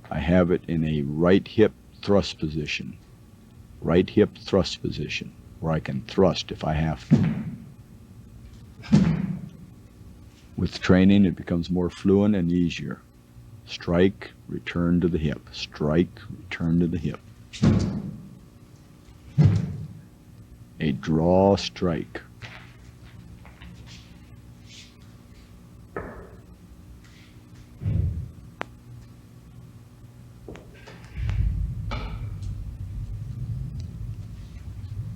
Speaker 1: I have it in a right hip thrust position. Right hip thrust position, where I can thrust if I have to. With training, it becomes more fluent and easier. Strike, return to the hip. Strike, return to the hip. A draw strike.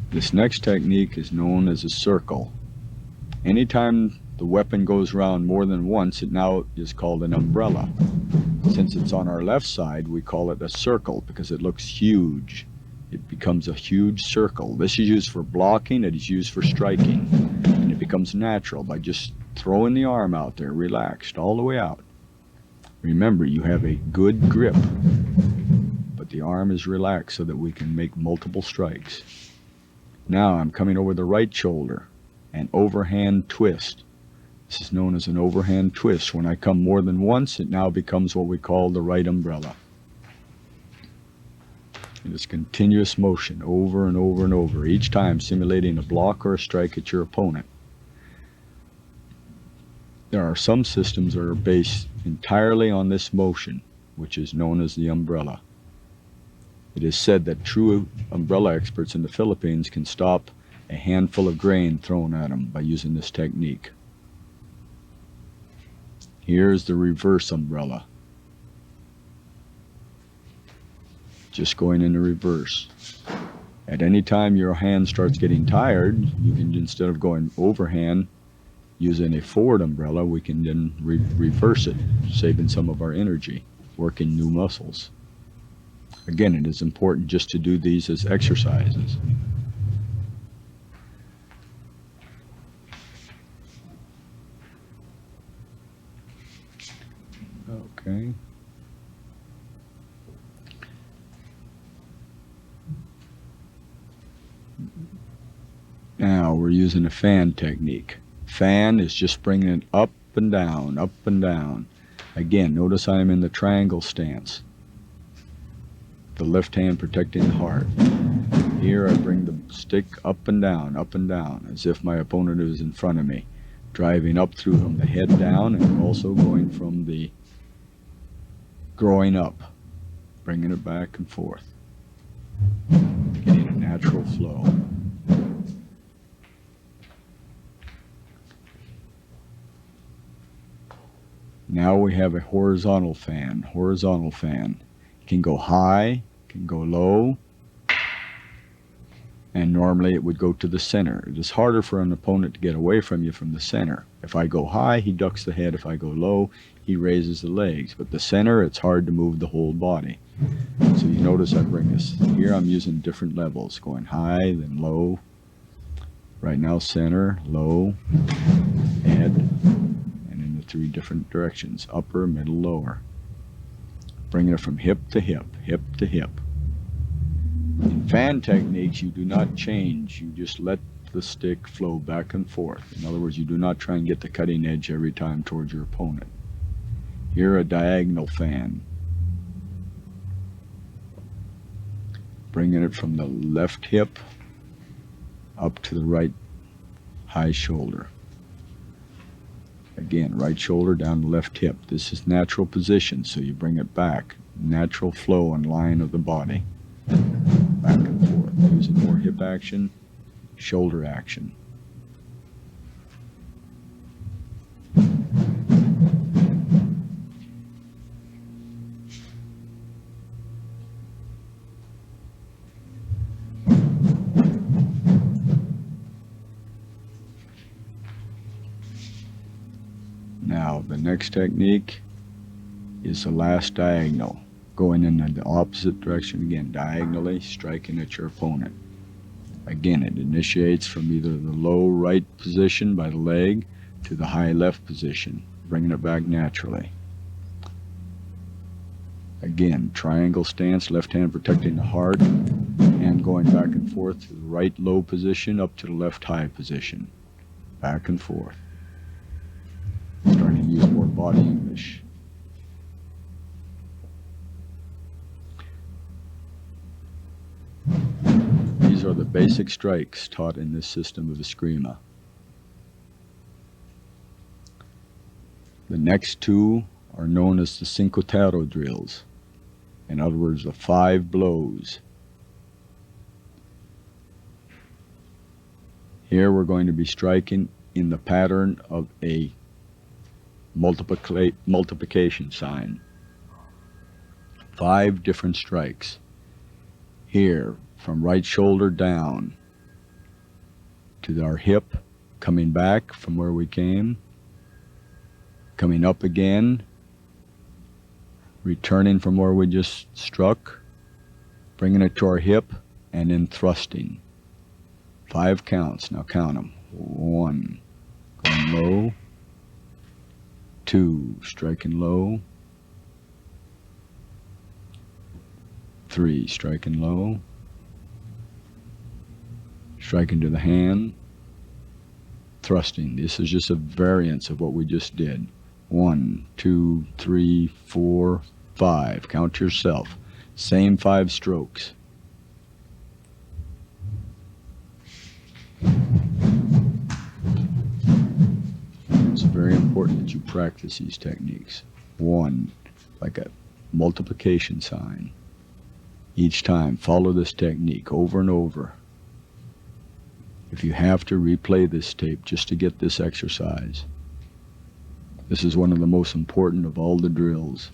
Speaker 1: This next technique is known as a circle. Anytime the weapon goes round more than once, it now is called an umbrella. Since it's on our left side, we call it a circle because it looks huge. It becomes a huge circle. This is used for blocking, it is used for striking. And it becomes natural by just throwing the arm out there, relaxed, all the way out. Remember, you have a good grip, but the arm is relaxed so that we can make multiple strikes. Now I'm coming over the right shoulder, an overhand twist. This is known as an overhand twist. When I come more than once, it now becomes what we call the right umbrella. It is continuous motion over and over and over, each time simulating a block or a strike at your opponent. There are some systems that are based entirely on this motion, which is known as the umbrella. It is said that true umbrella experts in the Philippines can stop a handful of grain thrown at them by using this technique. Here's the reverse umbrella. Just going in the reverse. At any time your hand starts getting tired, you can, instead of going overhand, using a forward umbrella, we can then reverse it, saving some of our energy, working new muscles. Again, it is important just to do these as exercises. Okay. Now we're using a fan technique. Fan is just bringing it up and down, up and down. Again, notice I'm in the triangle stance. The left hand protecting the heart. Here I bring the stick up and down, as if my opponent is in front of me. driving up through from the head down and also going from the groin up, bringing it back and forth, getting a natural flow. Now we have a horizontal fan. Horizontal fan. It can go high, can go low, and normally it would go to the center. It is harder for an opponent to get away from you from the center. If I go high, he ducks the head. If I go low, he raises the legs. But the center, it's hard to move the whole body. So you notice I bring this. Here I'm using different levels, going high, then low. Right now center, low, head, and in the three different directions, upper, middle, lower. Bringing it from hip to hip, hip to hip. In fan techniques, you do not change. You just let the stick flow back and forth. In other words, you do not try and get the cutting edge every time towards your opponent. Here, a diagonal fan. Bringing it from the left hip up to the right high shoulder. Again, right shoulder down the left hip. This is natural position, so you bring it back. Natural flow and line of the body. Back and forth. Using more hip action, shoulder action. Now, the next technique is the last diagonal, going in the opposite direction again, diagonally, striking at your opponent. Again, it initiates from either the low right position by the leg to the high left position, bringing it back naturally. Again, triangle stance, left hand protecting the heart, and going back and forth to the right low position up to the left high position, back and forth. Starting to use more body English. These are the basic strikes taught in this system of Escrima. The next two are known as the cinco-taro drills. In other words, the 5 blows. Here we're going to be striking in the pattern of a multiplication sign. 5 different strikes. Here, from right shoulder down to our hip, coming back from where we came, coming up again, returning from where we just struck, bringing it to our hip, and then thrusting. 5 counts. Now count them. 1, going low. 2, striking low. 3, striking low. Striking to the hand. Thrusting. This is just a variance of what we just did. 1, 2, 3, 4, 5. Count yourself. Same 5 strokes. It's very important that you practice these techniques. 1, like a multiplication sign. Each time, follow this technique over and over. If you have to, replay this tape just to get this exercise. This is one of the most important of all the drills.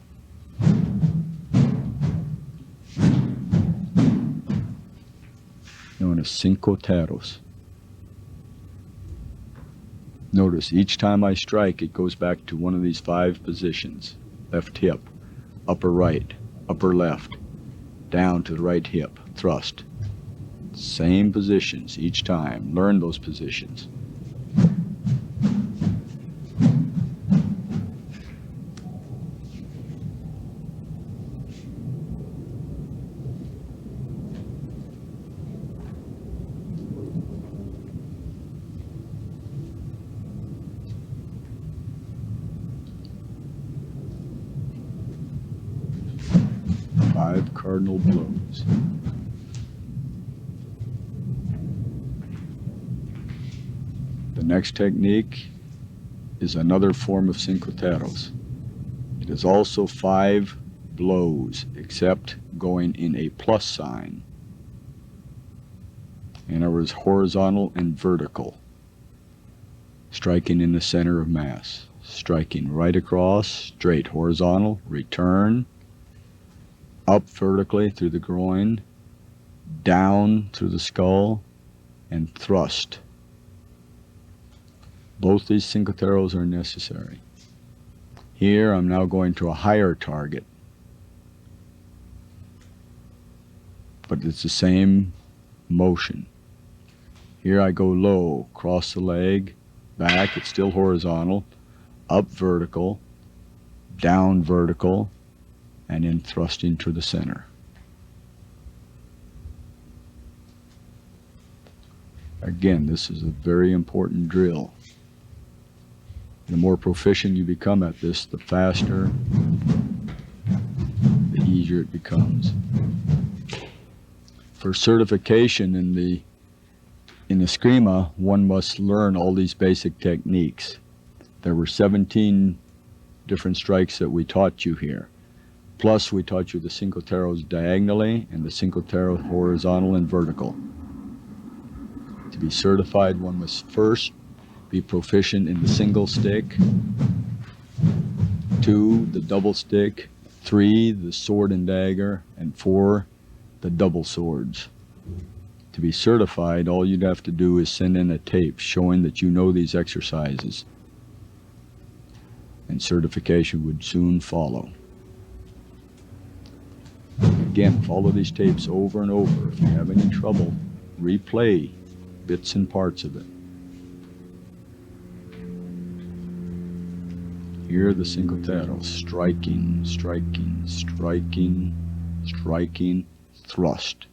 Speaker 1: Known as cinco taros. Notice each time I strike, it goes back to one of these 5 positions. Left hip, upper right, upper left, down to the right hip, thrust. Same positions each time. Learn those positions. Five cardinal blows. The next technique is another form of cinco terros. It is also 5 blows, except going in a plus sign. In other words, horizontal and vertical. Striking in the center of mass. Striking right across, straight, horizontal, return, up vertically through the groin, down through the skull, and thrust. Both these cinco terros are necessary. Here I'm now going to a higher target, but it's the same motion. Here I go low, cross the leg, back, it's still horizontal, up vertical, down vertical, and then thrusting to the center. Again, this is a very important drill. The more proficient you become at this, the faster, the easier it becomes. For certification in the Escrima, one must learn all these basic techniques. There were 17 different strikes that we taught you here. Plus, we taught you the cinco terros diagonally and the cinco terros horizontal and vertical. To be certified, one must first be proficient in the single stick, 2, the double stick, 3, the sword and dagger, and 4, the double swords. To be certified, all you'd have to do is send in a tape showing that you know these exercises, and certification would soon follow. Again, follow these tapes over and over. If you have any trouble, replay bits and parts of it. Here are the cinco terros: striking, striking, striking, striking, thrust.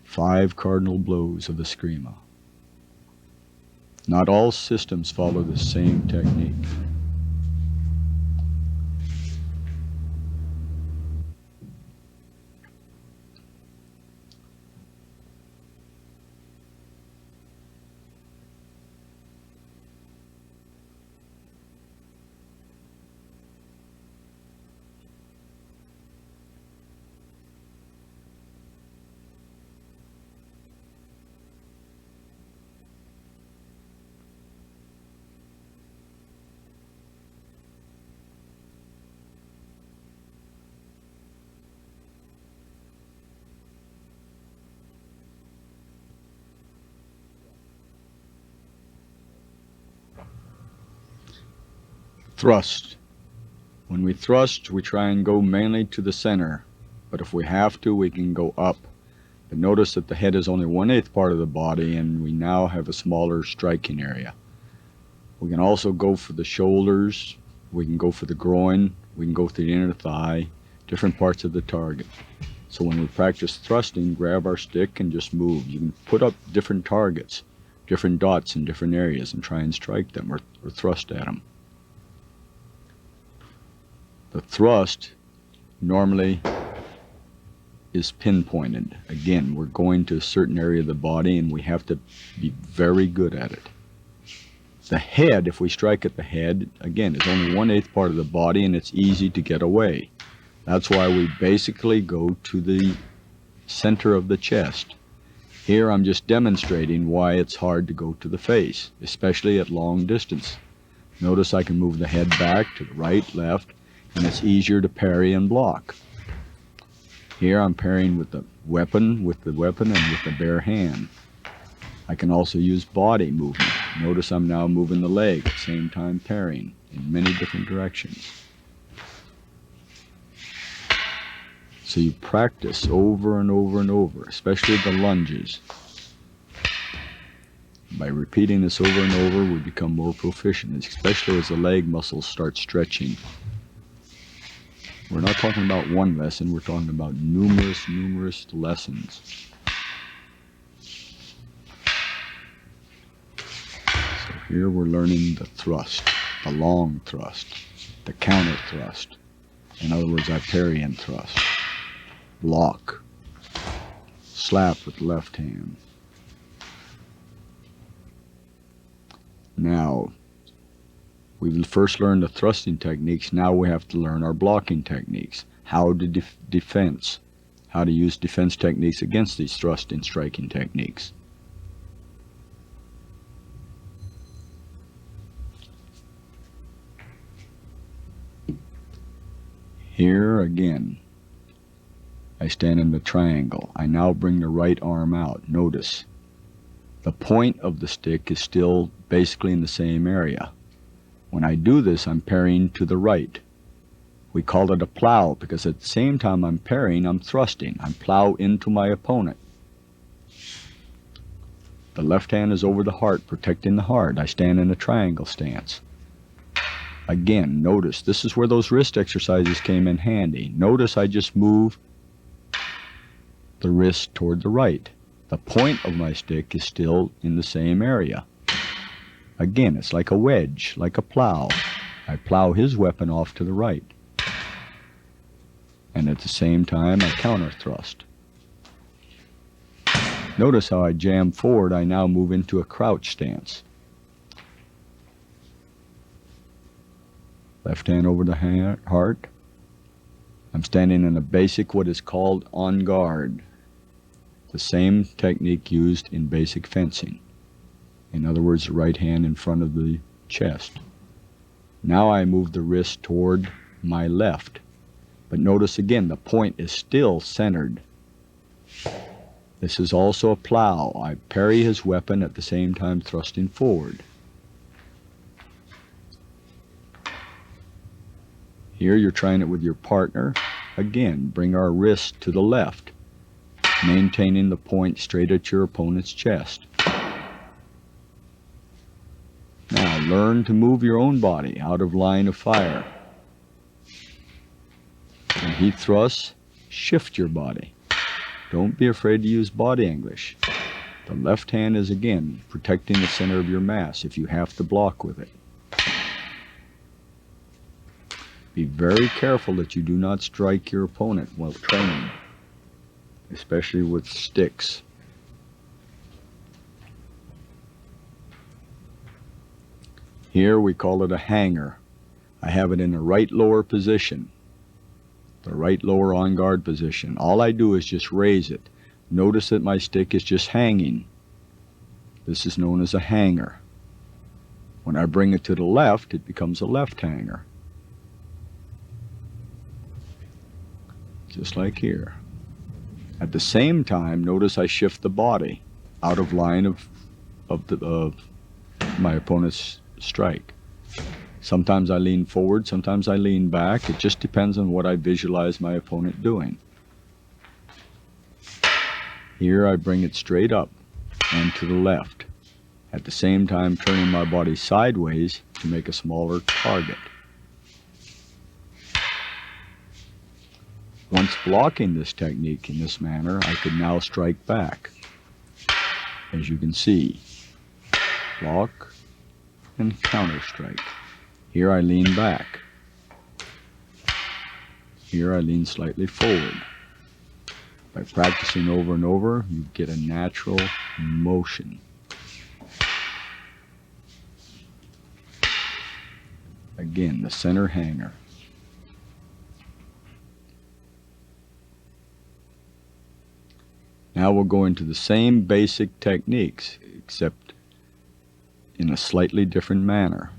Speaker 1: 5 cardinal blows of Escrima. Not all systems follow the same technique. Thrust. When we thrust, we try and go mainly to the center, but if we have to, we can go up. But notice that the head is only 1/8 part of the body, and we now have a smaller striking area. We can also go for the shoulders, we can go for the groin, we can go for the inner thigh, different parts of the target. So when we practice thrusting, grab our stick and just move. You can put up different targets, different dots in different areas, and try and strike them or thrust at them. The thrust normally is pinpointed. Again, we're going to a certain area of the body and we have to be very good at it. The head, if we strike at the head, again, is only 1/8 part of the body and it's easy to get away. That's why we basically go to the center of the chest. Here I'm just demonstrating why it's hard to go to the face, especially at long distance. Notice I can move the head back to the right, left, and it's easier to parry and block. Here I'm parrying with the weapon, and with the bare hand. I can also use body movement. Notice I'm now moving the leg at the same time parrying in many different directions. So you practice over and over and over, especially the lunges. By repeating this over and over, we become more proficient, especially as the leg muscles start stretching. We're not talking about one lesson, we're talking about numerous lessons. So here we're learning the thrust, the long thrust, the counter thrust. In other words, I parry and thrust. Block. Slap with the left hand. Now, We've first learned the thrusting techniques, now we have to learn our blocking techniques. How to defense. How to use defense techniques against these thrusting striking techniques. Here again, I stand in the triangle. I now bring the right arm out. Notice, the point of the stick is still basically in the same area. When I do this, I'm parrying to the right. We call it a plow because at the same time I'm parrying, I'm thrusting. I plow into my opponent. The left hand is over the heart, protecting the heart. I stand in a triangle stance. Again, notice, this is where those wrist exercises came in handy. Notice I just move the wrist toward the right. The point of my stick is still in the same area. Again, it's like a wedge, like a plow. I plow his weapon off to the right. And at the same time, I counter thrust. Notice how I jam forward, I now move into a crouch stance. Left hand over the heart. I'm standing in a basic, what is called on guard. The same technique used in basic fencing. In other words, the right hand in front of the chest. Now I move the wrist toward my left. But notice again, the point is still centered. This is also a plow. I parry his weapon at the same time thrusting forward. Here you're trying it with your partner. Again, bring our wrist to the left, maintaining the point straight at your opponent's chest. Now learn to move your own body out of line of fire. When he thrusts, shift your body. Don't be afraid to use body English. The left hand is again protecting the center of your mass if you have to block with it. Be very careful that you do not strike your opponent while training, especially with sticks. Here we call it a hanger. I have it in the right lower position, the right lower on guard position. All I do is just raise it. Notice that my stick is just hanging. This is known as a hanger. When I bring it to the left, it becomes a left hanger. Just like here. At the same time, notice I shift the body out of line of my opponent's strike. Sometimes I lean forward, sometimes I lean back. It just depends on what I visualize my opponent doing. Here I bring it straight up and to the left, at the same time turning my body sideways to make a smaller target. Once blocking this technique in this manner, I can now strike back. As you can see, block and counter strike. Here I lean back. Here I lean slightly forward. By practicing over and over, you get a natural motion. Again, the center hanger. Now we'll go into the same basic techniques, except in a slightly different manner.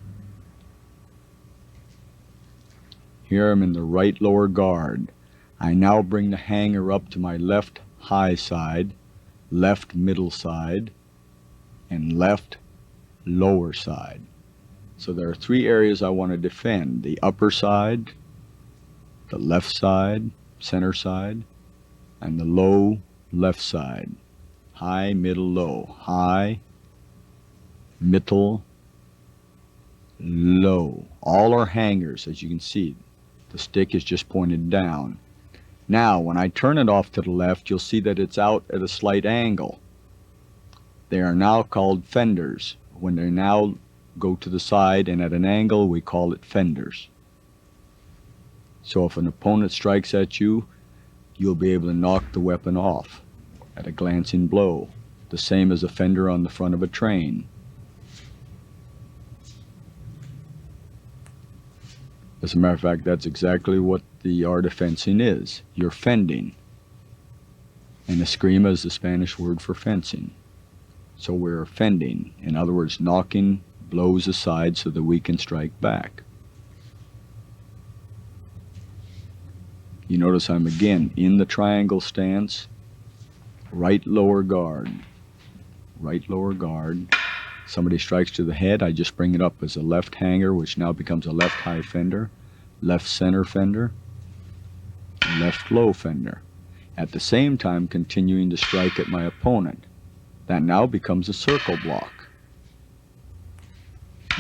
Speaker 1: Here I'm in the right lower guard. I now bring the hanger up to my left high side, left middle side, and left lower side. So there are three areas I want to defend: the upper side, the left side, center side, and the low left side. High, middle, low. High, middle, low. All are hangers, as you can see. The stick is just pointed down. Now, when I turn it off to the left, you'll see that it's out at a slight angle. They are now called fenders. When they now go to the side and at an angle, we call it fenders. So if an opponent strikes at you, you'll be able to knock the weapon off at a glancing blow, the same as a fender on the front of a train. As a matter of fact, that's exactly what the art of fencing is. You're fending. And escrima is the Spanish word for fencing. So we're fending. In other words, knocking blows aside so that we can strike back. You notice I'm again in the triangle stance, right lower guard. Right lower guard. Somebody strikes to the head, I just bring it up as a left hanger, which now becomes a left high fender, left center fender, left low fender. At the same time continuing to strike at my opponent. That now becomes a circle block.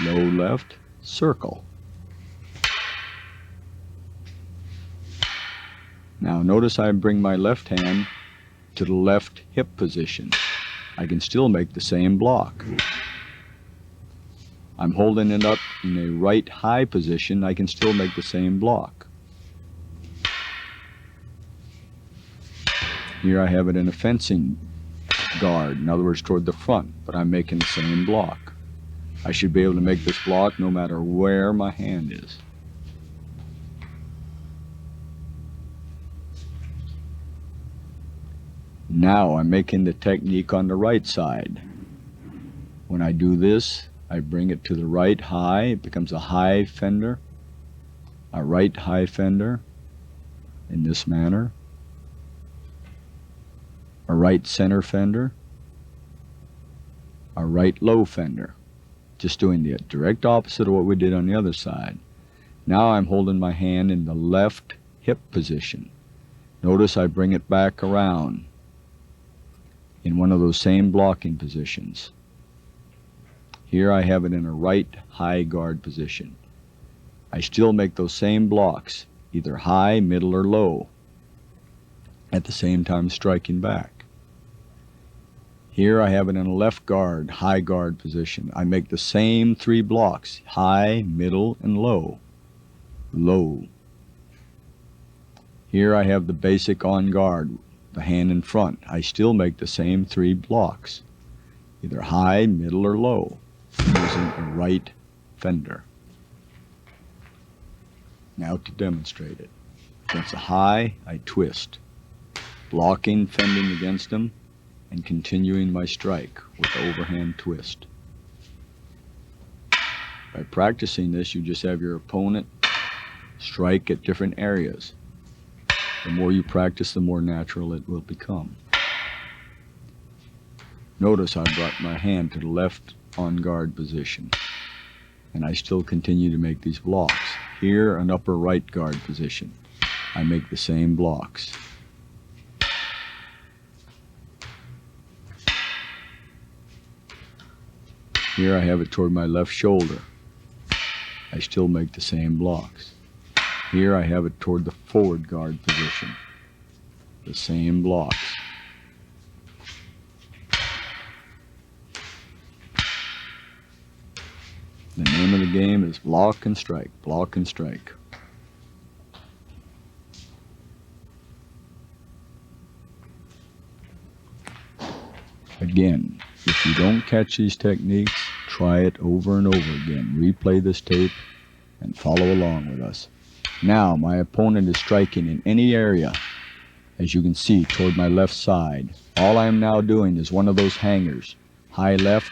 Speaker 1: Low left, circle. Now notice I bring my left hand to the left hip position. I can still make the same block. I'm holding it up in a right high position. I can still make the same block. Here I have it in a fencing guard, in other words toward the front, but I'm making the same block. I should be able to make this block no matter where my hand is. Now I'm making the technique on the right side. When I do this, I bring it to the right high, it becomes a high fender, a right high fender in this manner, a right center fender, a right low fender. Just doing the direct opposite of what we did on the other side. Now I'm holding my hand in the left hip position. Notice I bring it back around in one of those same blocking positions. Here I have it in a right high guard position. I still make those same blocks, either high, middle, or low, at the same time striking back. Here I have it in a left guard, high guard position. I make the same three blocks, high, middle, and low. Low. Here I have the basic on guard, the hand in front. I still make the same three blocks, either high, middle, or low, using a right fender. Now to demonstrate it. Against a high, I twist, blocking, fending against them, and continuing my strike with the overhand twist. By practicing this, you just have your opponent strike at different areas. The more you practice, the more natural it will become. Notice I brought my hand to the left on guard position, and I still continue to make these blocks. Here, an upper right guard position. I make the same blocks. Here I have it toward my left shoulder. I still make the same blocks. Here I have it toward the forward guard position. The same blocks. The name of the game is block and strike, block and strike. Again, if you don't catch these techniques, try it over and over again. Replay this tape and follow along with us. Now, my opponent is striking in any area, as you can see, toward my left side. All I am now doing is one of those hangers, high left,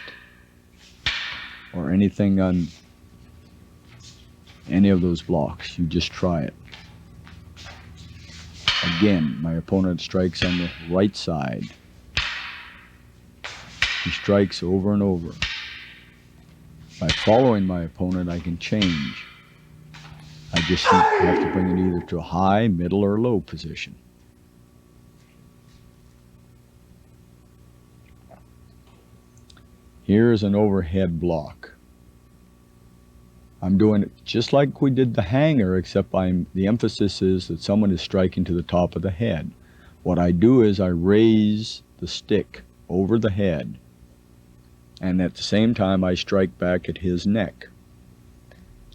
Speaker 1: or anything on any of those blocks. You just try it. Again, my opponent strikes on the right side. He strikes over and over. By following my opponent, I can change. I just have to bring it either to a high, middle, or low position. Here is an overhead block. I'm doing it just like we did the hanger, except the emphasis is that someone is striking to the top of the head. What I do is I raise the stick over the head, and at the same time I strike back at his neck,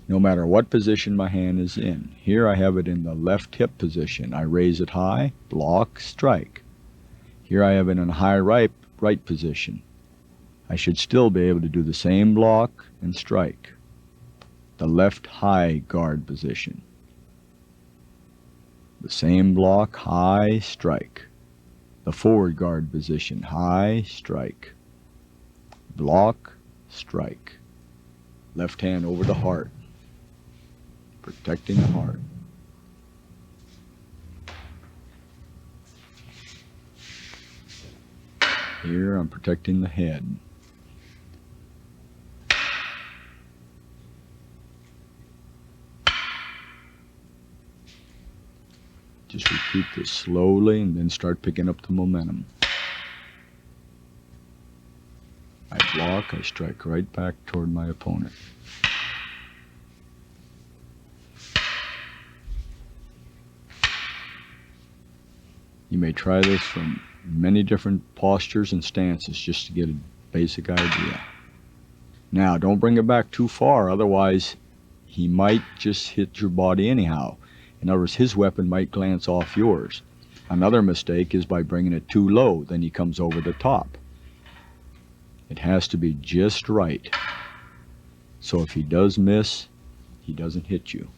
Speaker 1: no matter what position my hand is in. Here I have it in the left hip position. I raise it high, block, strike. Here I have it in a high right position. I should still be able to do the same block and strike. the left high guard position. The same block, high, strike. The forward guard position, high, strike. Block, strike. Left hand over the heart, protecting the heart. Here I'm protecting the head. Just repeat this slowly and then start picking up the momentum. I block, I strike right back toward my opponent. You may try this from many different postures and stances just to get a basic idea. Now, don't bring it back too far, otherwise he might just hit your body anyhow. In other words, his weapon might glance off yours. Another mistake is by bringing it too low, then he comes over the top. It has to be just right. So if he does miss, he doesn't hit you.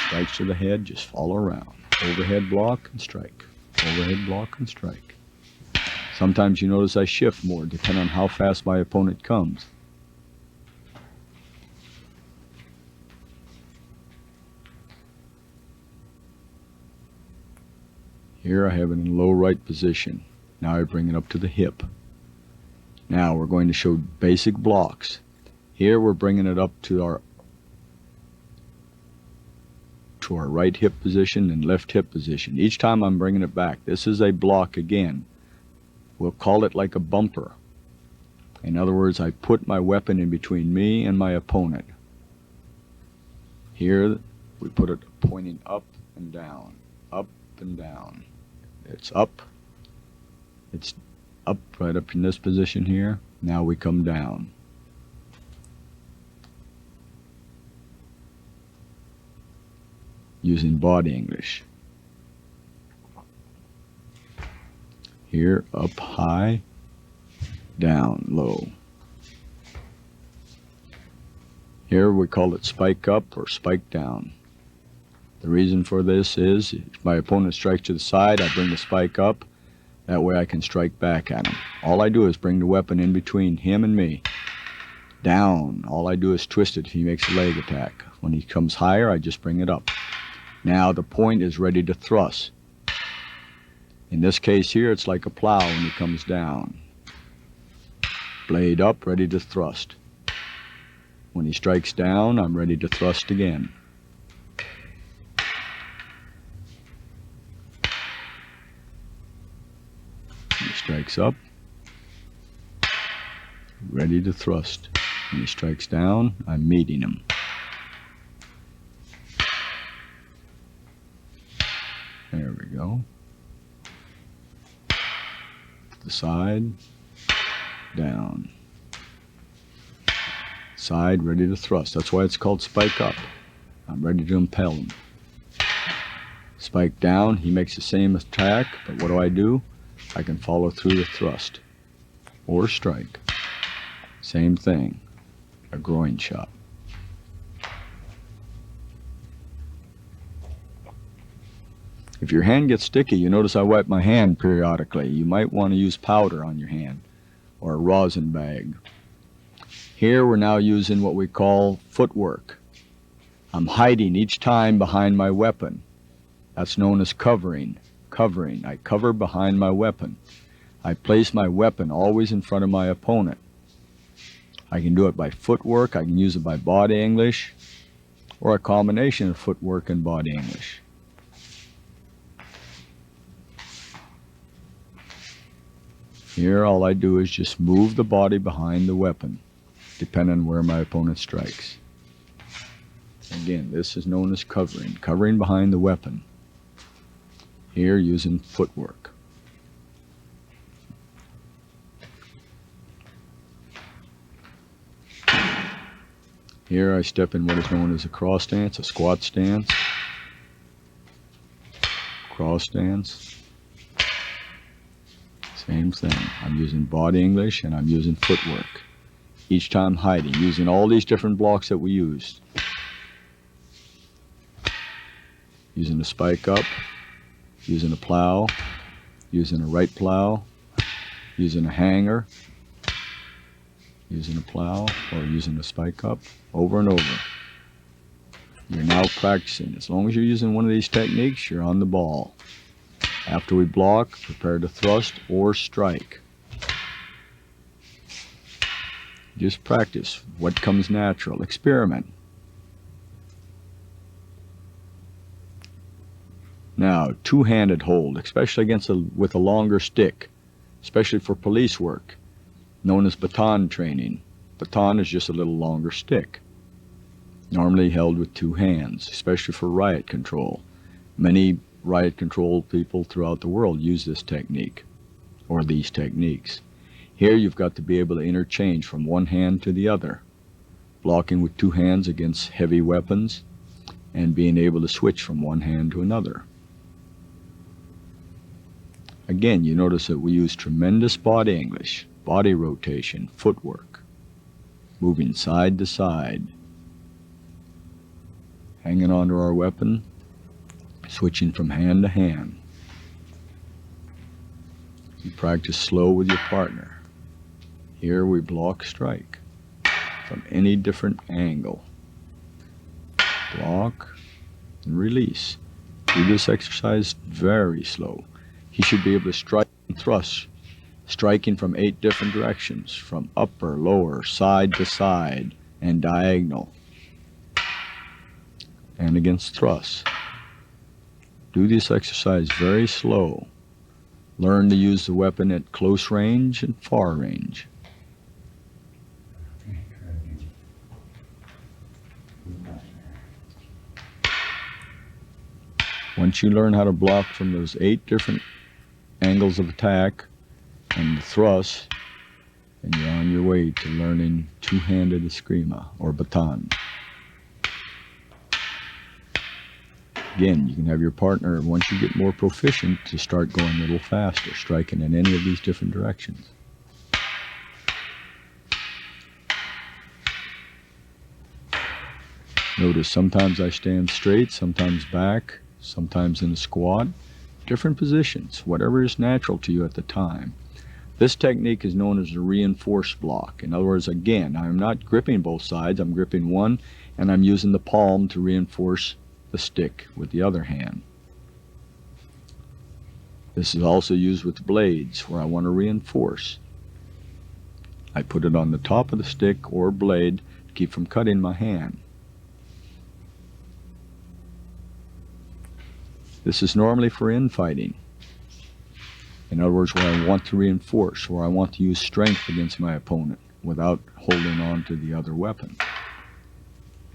Speaker 1: Strikes to the head, just follow around. Overhead block and strike. Overhead block and strike. Sometimes you notice I shift more, depending on how fast my opponent comes. Here I have it in low right position. Now I bring it up to the hip. Now we're going to show basic blocks. Here we're bringing it up to our right hip position and left hip position. Each time I'm bringing it back. This is a block again. We'll call it like a bumper. In other words, I put my weapon in between me and my opponent. Here we put it pointing up and down, up and down. It's up right up in this position here. Now we come down. Using body English. Here, up high, down low. Here we call it spike up or spike down. The reason for this is if my opponent strikes to the side, I bring the spike up. That way I can strike back at him. All I do is bring the weapon in between him and me. Down. All I do is twist it if he makes a leg attack. When he comes higher, I just bring it up. Now the point is ready to thrust. In this case here, it's like a plow when he comes down. Blade up, ready to thrust. When he strikes down, I'm ready to thrust again. He strikes up, ready to thrust. When he strikes down, I'm meeting him. There we go. To the side, down. Side, ready to thrust. That's why it's called spike up. I'm ready to impel him. Spike down, he makes the same attack, but what do? I can follow through the thrust or strike. Same thing, a groin shot. If your hand gets sticky, you notice I wipe my hand periodically. You might want to use powder on your hand or a rosin bag. Here we're now using what we call footwork. I'm hiding each time behind my weapon. That's known as covering. Covering. I cover behind my weapon. I place my weapon always in front of my opponent. I can do it by footwork, I can use it by body English, or a combination of footwork and body English. Here all I do is just move the body behind the weapon, depending on where my opponent strikes. Again, this is known as covering. Covering behind the weapon. Here using footwork. Here I step in what is known as a cross stance, a squat stance, cross stance. Same thing. I'm using body English and I'm using footwork. each time hiding, using all these different blocks that we used. Using a spike up, using a plow, using a right plow, using a hanger, using a plow, or using a spike up, over and over. You're now practicing. As long as you're using one of these techniques, you're on the ball. After we block, prepare to thrust or strike. Just practice what comes natural. Experiment. Now, two-handed hold, especially with a longer stick, especially for police work, known as baton training. Baton is just a little longer stick, normally held with two hands, especially for riot control. Many riot control people throughout the world use this technique, or these techniques. Here you've got to be able to interchange from one hand to the other, blocking with two hands against heavy weapons, and being able to switch from one hand to another. Again, you notice that we use tremendous body English, body rotation, footwork, moving side to side, hanging onto our weapon, switching from hand to hand. You practice slow with your partner. Here we block, strike from any different angle. Block and release. Do this exercise very slow. He should be able to strike and thrust, striking from 8 different directions, from upper, lower, side to side, and diagonal, and against thrust. Do this exercise very slow. Learn to use the weapon at close range and far range. Once you learn how to block from those 8 different angles of attack and the thrust, and you're on your way to learning two-handed escrima or baton. Again, you can have your partner, once you get more proficient, to start going a little faster, striking in any of these different directions. Notice sometimes I stand straight, sometimes back, sometimes in a squat. Different positions, whatever is natural to you at the time. This technique is known as a reinforced block. In other words, again, I'm not gripping both sides, I'm gripping one, and I'm using the palm to reinforce the stick with the other hand. This is also used with blades, where I want to reinforce. I put it on the top of the stick or blade to keep from cutting my hand. This is normally for infighting. In other words, where I want to reinforce, where I want to use strength against my opponent without holding on to the other weapon.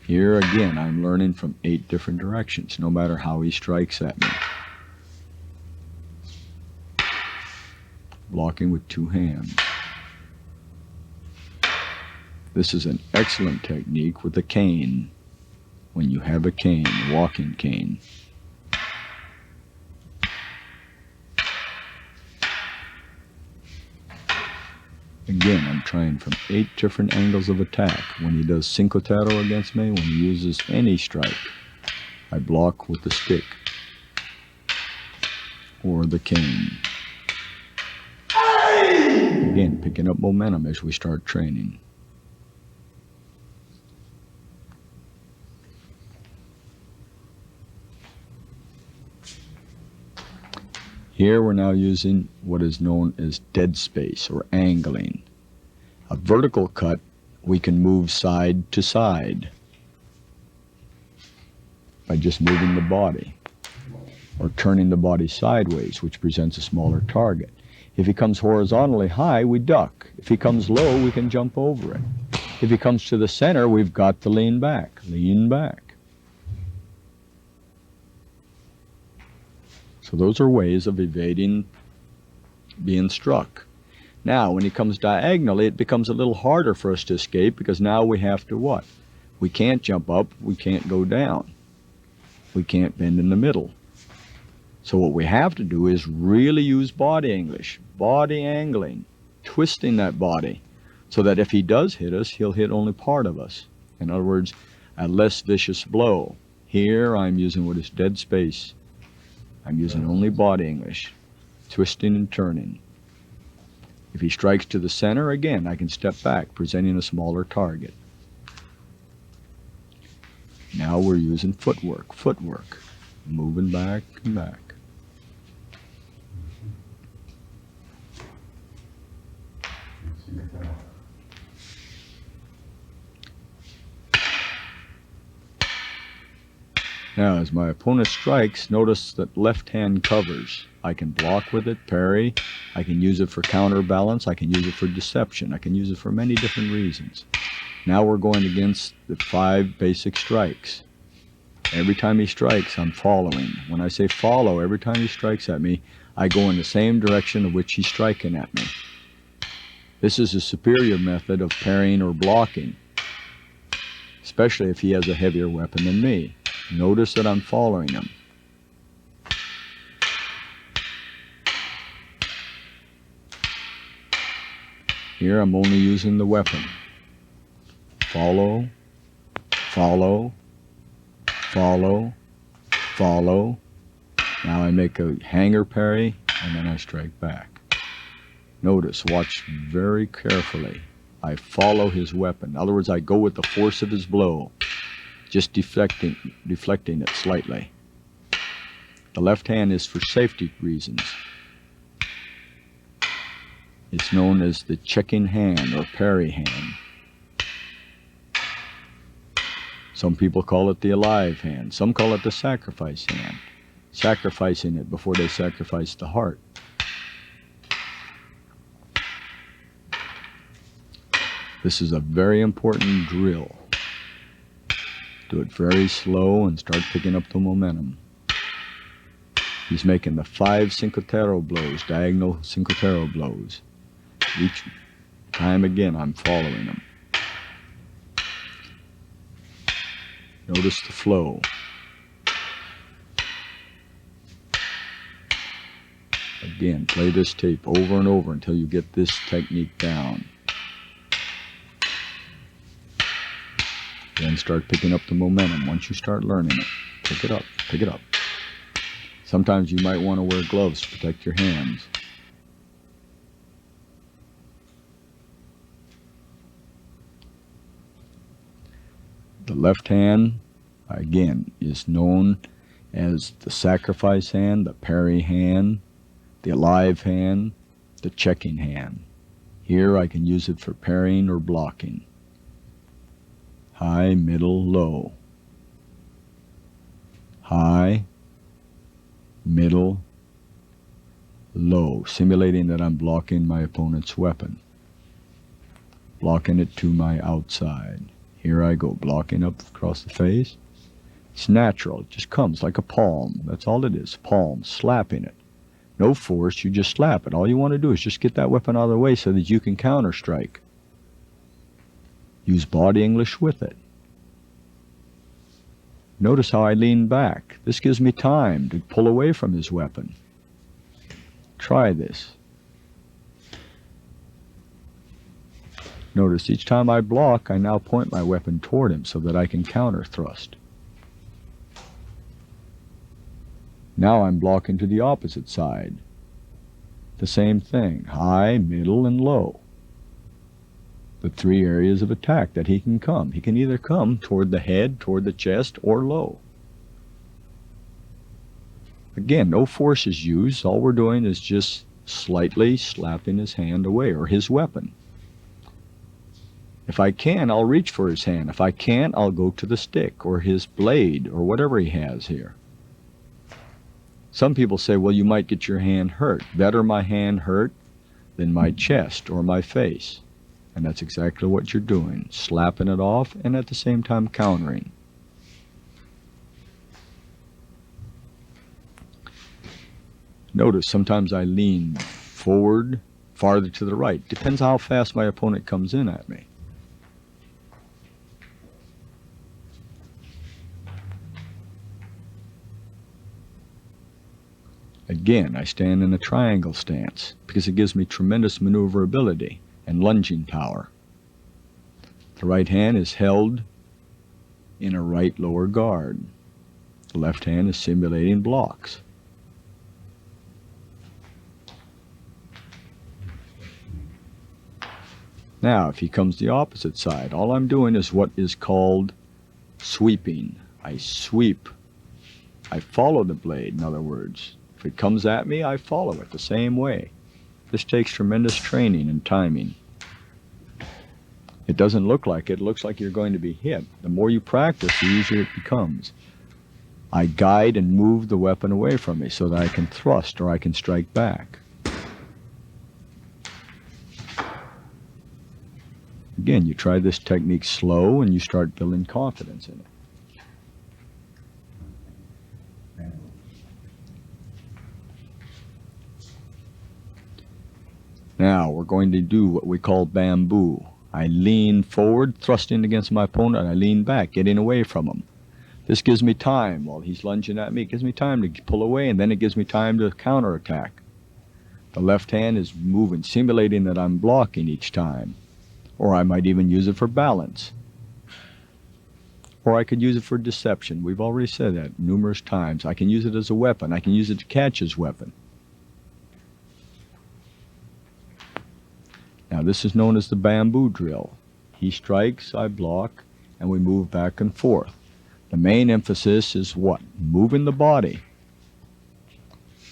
Speaker 1: Here again, I'm learning from 8 different directions, no matter how he strikes at me. Blocking with 2 hands. This is an excellent technique with a cane, when you have a cane, a walking cane. Again, I'm trying from 8 different angles of attack. When he does cinquetero against me, when he uses any strike, I block with the stick or the cane. Again, picking up momentum as we start training. Here we're now using what is known as dead space or angling. A vertical cut, we can move side to side by just moving the body, or turning the body sideways, which presents a smaller target. If he comes horizontally high, we duck. If he comes low, we can jump over it. If he comes to the center, we've got to lean back, lean back. So those are ways of evading being struck. Now, when he comes diagonally, it becomes a little harder for us to escape, because now we have to what? We can't jump up, we can't go down. We can't bend in the middle. So what we have to do is really use body English, body angling, twisting that body,
Speaker 2: so that if he does hit us, he'll hit only part of us. In other words, a less vicious blow. Here I'm using what is dead space. I'm using only body English, twisting and turning. If he strikes to the center, again, I can step back, presenting a smaller target. Now we're using footwork, moving back and back. Now, as my opponent strikes, notice that left hand covers. I can block with it, parry. I can use it for counterbalance. I can use it for deception. I can use it for many different reasons. Now we're going against the 5 basic strikes. Every time he strikes, I'm following. When I say follow, every time he strikes at me, I go in the same direction of which he's striking at me. This is a superior method of parrying or blocking, especially if he has a heavier weapon than me. Notice that I'm following him. Here I'm only using the weapon. Follow, follow, follow, follow. Now I make a hanger parry and then I strike back. Notice, watch very carefully. I follow his weapon. In other words, I go with the force of his blow, just deflecting it slightly. The left hand is for safety reasons. It's known as the checking hand or parry hand. Some people call it the alive hand. Some call it the sacrifice hand, sacrificing it before they sacrifice the heart. This is a very important drill. Do it very slow and start picking up the momentum. He's making the 5 cinqueterro blows, diagonal cinqueterro blows. Each time again, I'm following him. Notice the flow. Again, play this tape over and over until you get this technique down. Then start picking up the momentum. Once you start learning it, pick it up, pick it up. Sometimes you might want to wear gloves to protect your hands. The left hand, again, is known as the sacrifice hand, the parry hand, the alive hand, the checking hand. Here I can use it for parrying or blocking. High, middle, low. High, middle, low, simulating that I'm blocking my opponent's weapon. Blocking it to my outside. Here I go, blocking up across the face. It's natural, it just comes like a palm. That's all it is, palm, slapping it. No force, you just slap it. All you want to do is just get that weapon out of the way so that you can counter strike. Use body English with it. Notice how I lean back. This gives me time to pull away from his weapon. Try this. Notice each time I block, I now point my weapon toward him so that I can counter thrust. Now I'm blocking to the opposite side. The same thing, high, middle, and low. The 3 areas of attack that he can come. He can either come toward the head, toward the chest, or low. Again, no force is used. All we're doing is just slightly slapping his hand away, or his weapon. If I can, I'll reach for his hand. If I can't, I'll go to the stick, or his blade, or whatever he has here. Some people say, well, you might get your hand hurt. Better my hand hurt than my chest or my face. And that's exactly what you're doing, slapping it off and at the same time countering. Notice sometimes I lean forward, farther to the right. Depends how fast my opponent comes in at me. Again, I stand in a triangle stance because it gives me tremendous maneuverability and lunging power. The right hand is held in a right lower guard. The left hand is simulating blocks. Now, if he comes the opposite side, all I'm doing is what is called sweeping. I sweep. I follow the blade, in other words. If it comes at me, I follow it the same way. This takes tremendous training and timing. It doesn't look like it. It looks like you're going to be hit. The more you practice, the easier it becomes. I guide and move the weapon away from me so that I can thrust or I can strike back. Again, you try this technique slow and you start building confidence in it. Now we're going to do what we call bamboo. I lean forward, thrusting against my opponent, and I lean back, getting away from him. This gives me time while he's lunging at me. It gives me time to pull away, and then it gives me time to counterattack. The left hand is moving, simulating that I'm blocking each time. Or I might even use it for balance. Or I could use it for deception. We've already said that numerous times. I can use it as a weapon. I can use it to catch his weapon. Now this is known as the bamboo drill. He strikes, I block, and we move back and forth. The main emphasis is what? Moving the body.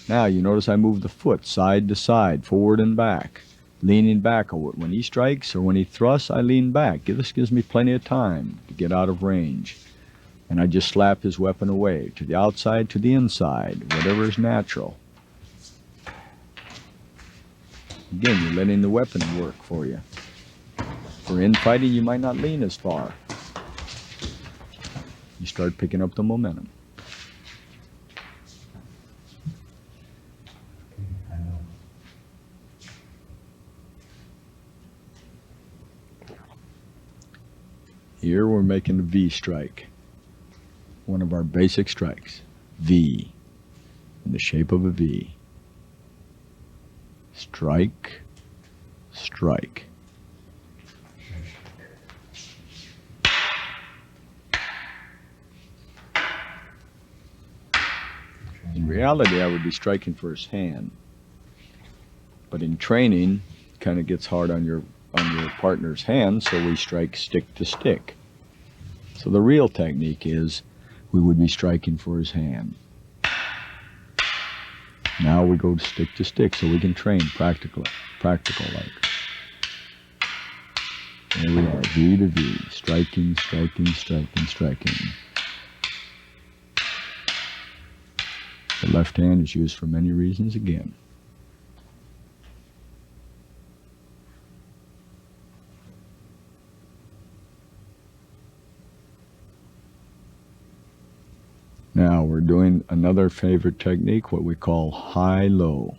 Speaker 2: Now you notice I move the foot side to side, forward and back. Leaning back. When he strikes or when he thrusts, I lean back. This gives me plenty of time to get out of range. And I just slap his weapon away, to the outside, to the inside, whatever is natural. Again, you're letting the weapon work for you. For infighting, you might not lean as far. You start picking up the momentum. Here we're making a V strike. One of our basic strikes. V. In the shape of a V. Strike. Strike. In reality, I would be striking for his hand. But in training, it kind of gets hard on your partner's hand, so we strike stick to stick. So the real technique is we would be striking for his hand. Now we go stick to stick so we can train practical like. There we are, V to V, striking, striking, striking, striking. The left hand is used for many reasons again. Now we're doing another favorite technique, what we call high-low.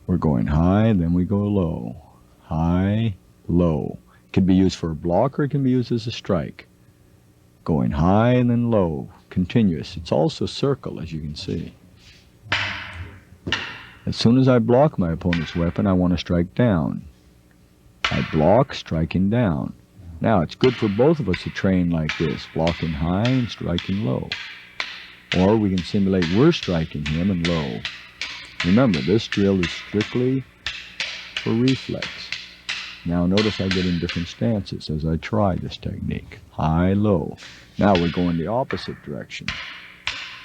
Speaker 2: We're going high, then we go low. High, low. It can be used for a block or it can be used as a strike. Going high and then low, continuous. It's also circle, as you can see. As soon as I block my opponent's weapon, I want to strike down. I block, striking down. Now, it's good for both of us to train like this, blocking high and striking low. Or we can simulate we're striking him and low. Remember, this drill is strictly for reflex. Now, notice I get in different stances as I try this technique. High, low. Now we're going the opposite direction.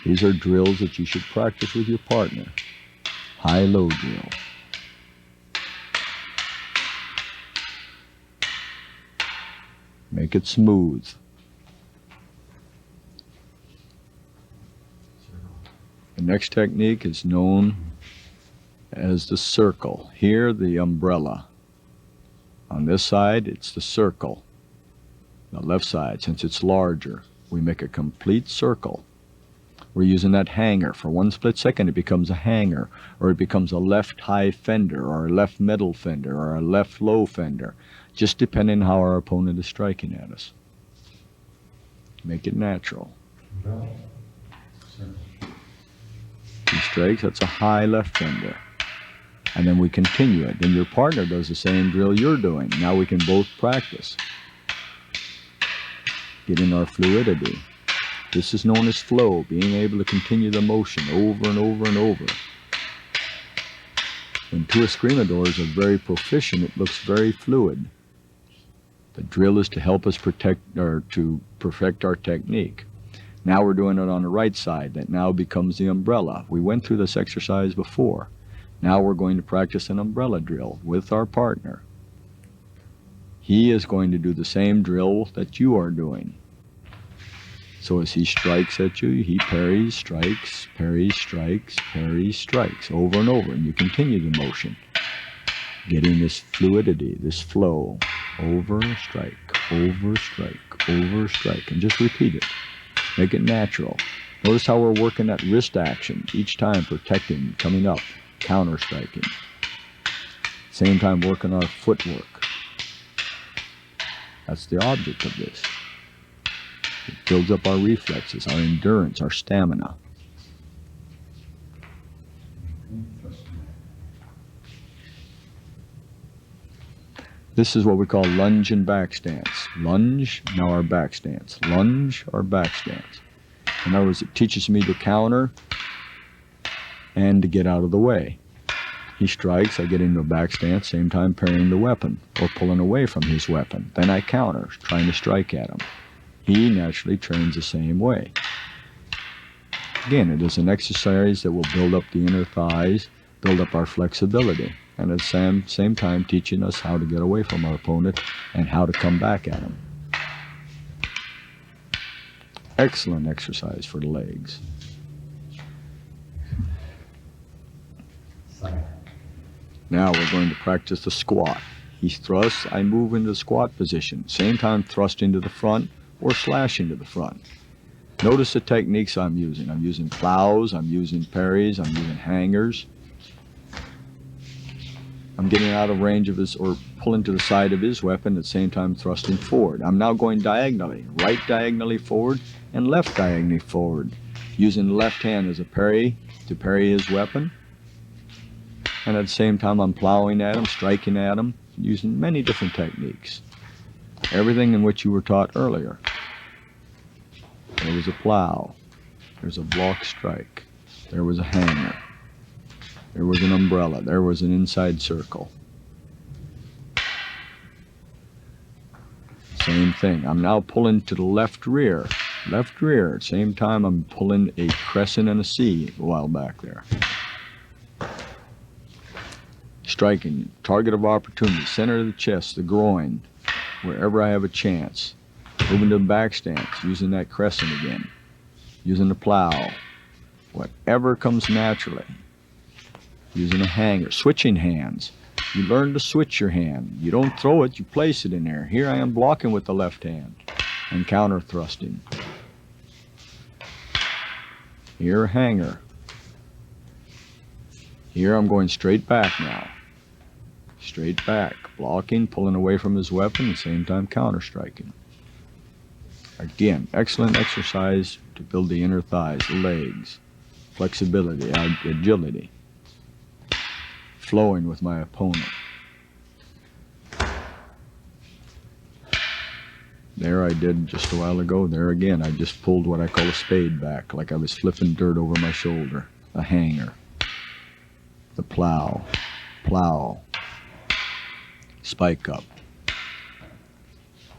Speaker 2: These are drills that you should practice with your partner. High-low drill. Make it smooth. The next technique is known as the circle. Here, the umbrella. On this side, it's the circle. The left side, since it's larger, we make a complete circle. We're using that hanger. For one split second, it becomes a hanger, or it becomes a left high fender, or a left middle fender, or a left low fender, just depending on how our opponent is striking at us. Make it natural. He strikes, that's a high left fender. And then we continue it. Then your partner does the same drill you're doing. Now we can both practice. getting our fluidity. This is known as flow, being able to continue the motion over and over and over. When two escrimadores are very proficient, it looks very fluid. The drill is to help us to perfect our technique. Now we're doing it on the right side. That now becomes the umbrella. We went through this exercise before. Now we're going to practice an umbrella drill with our partner. He is going to do the same drill that you are doing. So as he strikes at you, he parries, strikes, parries, strikes, parries, strikes, over and over. And you continue the motion, getting this fluidity, this flow, over, strike, over, strike, over, strike, and just repeat it. Make it natural. Notice how we're working that wrist action each time, protecting, coming up, counter striking. Same time working our footwork. That's the object of this. It builds up our reflexes, our endurance, our stamina. This is what we call lunge and back stance. Lunge, now our back stance. Lunge, our back stance. In other words, it teaches me to counter and to get out of the way. He strikes, I get into a back stance, same time parrying the weapon or pulling away from his weapon. Then I counter, trying to strike at him. He naturally trains the same way. Again, it is an exercise that will build up the inner thighs, build up our flexibility, and at the same time teaching us how to get away from our opponent and how to come back at him. Excellent exercise for the legs. Now we're going to practice the squat. He thrusts, I move into the squat position. Same time thrust into the front or slash into the front. Notice the techniques I'm using. I'm using plows, I'm using parries, I'm using hangers. I'm getting out of range of his, or pulling to the side of his weapon at the same time thrusting forward. I'm now going diagonally, right diagonally forward and left diagonally forward, using the left hand as a parry to parry his weapon. And at the same time I'm plowing at him, striking at him, using many different techniques. Everything in which you were taught earlier. There was a plow, there's a block strike, there was a hanger, there was an umbrella, there was an inside circle. Same thing, I'm now pulling to the left rear, same time I'm pulling a crescent and a C a while back there. Striking, target of opportunity, center of the chest, the groin, wherever I have a chance. Moving to the back stance, using that crescent again, using the plow, whatever comes naturally. Using a hanger, switching hands. You learn to switch your hand. You don't throw it, you place it in there. Here I am blocking with the left hand and counter thrusting. Here a hanger. Here I'm going straight back now. Straight back, blocking, pulling away from his weapon, at the same time counter striking. Again, excellent exercise to build the inner thighs, the legs, flexibility, agility, flowing with my opponent. There I did just a while ago. There again, I just pulled what I call a spade back, like I was flipping dirt over my shoulder. A hanger, the plow, spike up,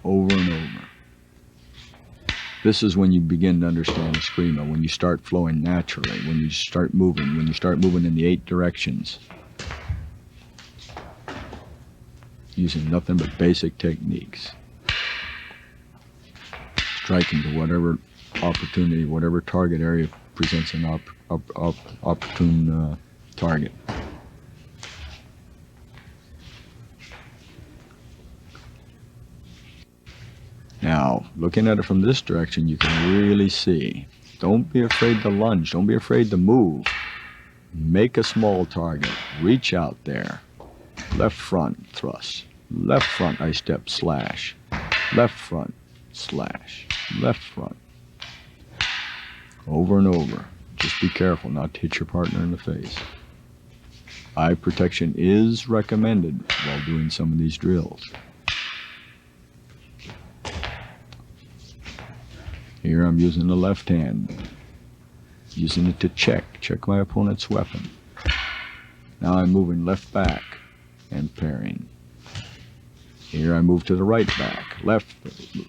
Speaker 2: over and over. This is when you begin to understand Escrima, when you start flowing naturally, when you start moving in the 8 directions, using nothing but basic techniques, striking to whatever opportunity, whatever target area presents an opportune target. Now, looking at it from this direction, you can really see. Don't be afraid to lunge. Don't be afraid to move. Make a small target. Reach out there. Left front, thrust. Left front, I step, slash. Left front, slash. Left front. Over and over. Just be careful not to hit your partner in the face. Eye protection is recommended while doing some of these drills. Here I'm using the left hand, using it to check my opponent's weapon. Now I'm moving left back and parrying. Here I move to the right back, left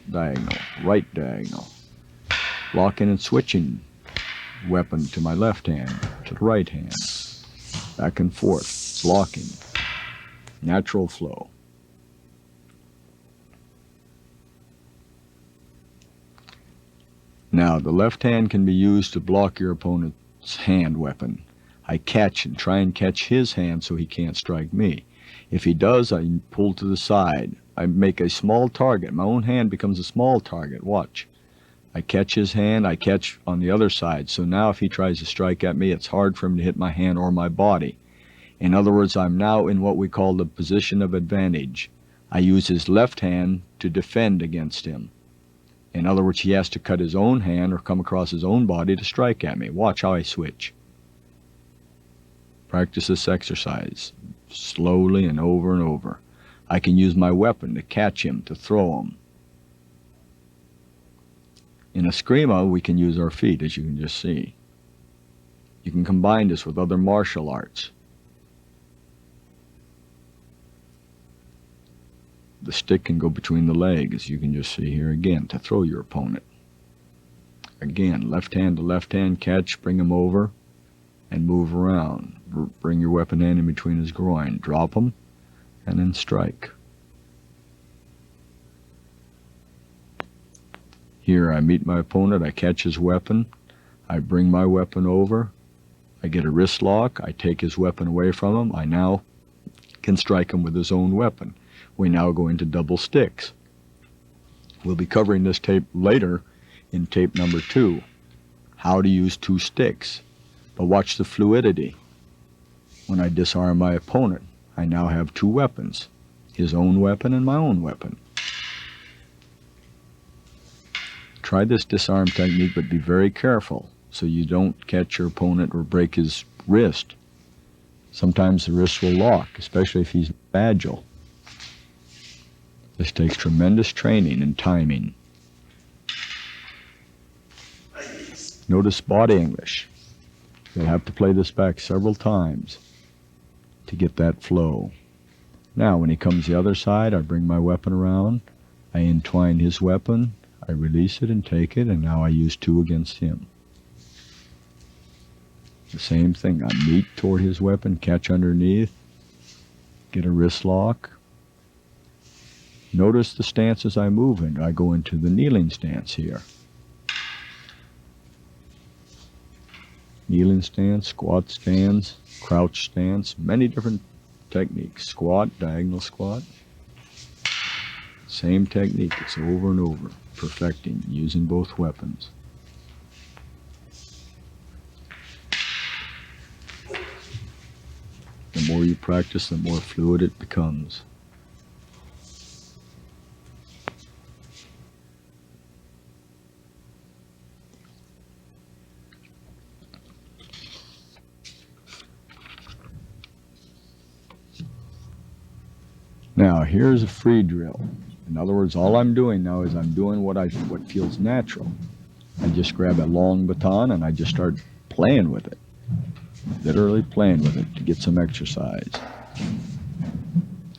Speaker 2: diagonal, right diagonal, blocking and switching weapon to my left hand, to the right hand, back and forth, blocking, natural flow. Now, the left hand can be used to block your opponent's hand weapon. I catch and try and catch his hand so he can't strike me. If he does, I pull to the side. I make a small target. My own hand becomes a small target. Watch. I catch his hand, I catch on the other side. So now if he tries to strike at me, it's hard for him to hit my hand or my body. In other words, I'm now in what we call the position of advantage. I use his left hand to defend against him. In other words, he has to cut his own hand or come across his own body to strike at me. Watch how I switch. Practice this exercise slowly and over. I can use my weapon to catch him, to throw him. In Escrima, we can use our feet, as you can just see. You can combine this with other martial arts. The stick can go between the legs, as you can just see here again, to throw your opponent. Again, left hand to left hand, catch, bring him over, and move around. Bring your weapon hand in between his groin, drop him, and then strike. Here I meet my opponent, I catch his weapon, I bring my weapon over, I get a wrist lock, I take his weapon away from him, I now can strike him with his own weapon. We now go into double sticks. We'll be covering this tape later in tape number 2, how to use 2 sticks. But watch the fluidity. When I disarm my opponent, I now have 2 weapons, his own weapon and my own weapon. Try this disarm technique, but be very careful so you don't catch your opponent or break his wrist. Sometimes the wrist will lock, especially if he's agile. This takes tremendous training and timing. Notice body English. You'll have to play this back several times to get that flow. Now, when he comes the other side, I bring my weapon around, I entwine his weapon, I release it and take it, and now I use 2 against him. The same thing, I meet toward his weapon, catch underneath, get a wrist lock. Notice the stances I move in. I go into the kneeling stance here. Kneeling stance, squat stance, crouch stance, many different techniques. Squat, diagonal squat. Same technique, it's over and over, perfecting, using both weapons. The more you practice, the more fluid it becomes. Now, here's a free drill. In other words, all I'm doing now is I'm doing what feels natural. I just grab a long baton and I just start playing with it. Literally playing with it to get some exercise.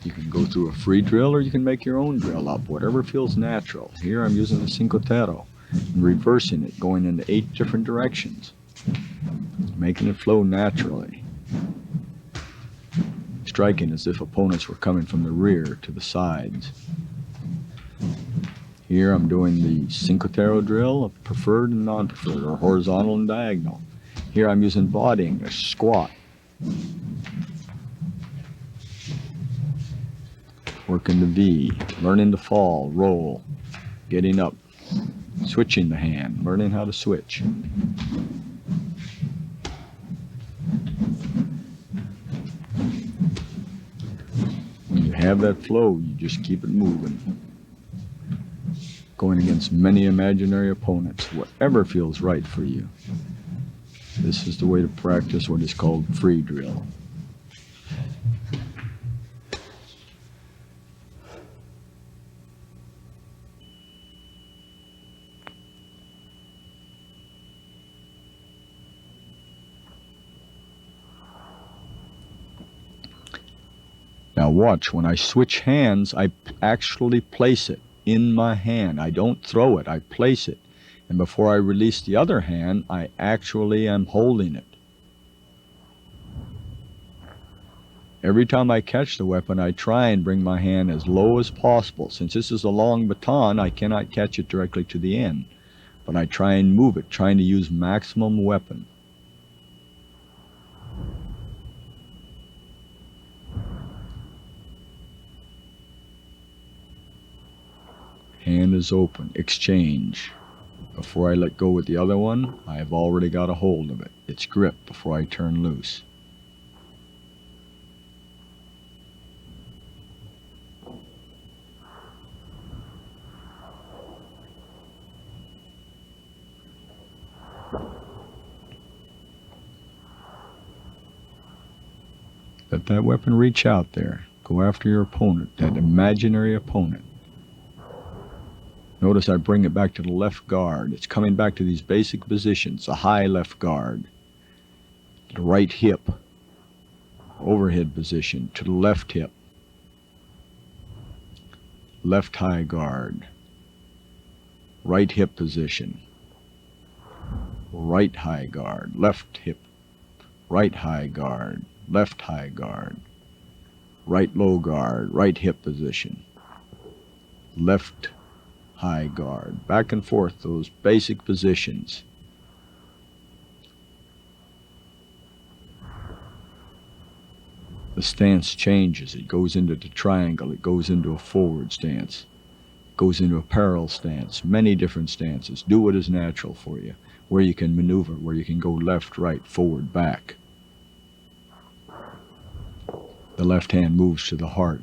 Speaker 2: You can go through a free drill or you can make your own drill up, whatever feels natural. Here I'm using the cinquetero and reversing it, going into 8 different directions, making it flow naturally. Striking as if opponents were coming from the rear to the sides. Here I'm doing the cinquetero drill of preferred and non-preferred, or horizontal and diagonal. Here I'm using body English, squat. Working the V, learning to fall, roll, getting up, switching the hand, learning how to switch. When you have that flow, you just keep it moving. Going against many imaginary opponents, whatever feels right for you. This is the way to practice what is called free drill. Now watch, when I switch hands, I actually place it in my hand. I don't throw it, I place it. And before I release the other hand, I actually am holding it. Every time I catch the weapon, I try and bring my hand as low as possible. Since this is a long baton, I cannot catch it directly to the end. But I try and move it, trying to use maximum weapon. Hand is open. Exchange. Before I let go with the other one, I have already got a hold of it. It's gripped before I turn loose. Let that weapon reach out there. Go after your opponent, that imaginary opponent. Notice I bring it back to the left guard. It's coming back to these basic positions. A high left guard, the right hip, overhead position, to the left hip, left high guard, right hip position, right high guard, left hip, right high guard, left high guard, right low guard, right hip position, left high guard, back and forth, those basic positions. The stance changes. It goes into the triangle, it goes into a forward stance, it goes into a parallel stance, many different stances. Do what is natural for you, where you can maneuver, where you can go left, right, forward, back. The left hand moves to the heart.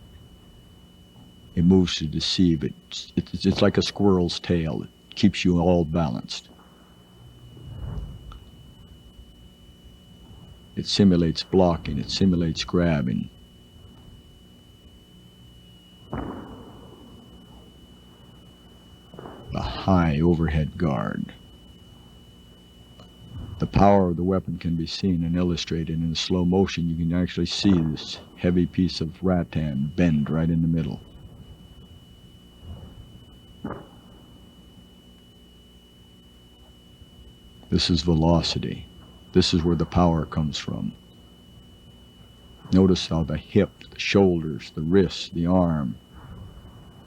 Speaker 2: It moves to deceive. It's like a squirrel's tail. It keeps you all balanced. It simulates blocking. It simulates grabbing. A high overhead guard. The power of the weapon can be seen and illustrated in slow motion. You can actually see this heavy piece of rattan bend right in the middle. This is velocity. This is where the power comes from. Notice how the hip, the shoulders, the wrist, the arm,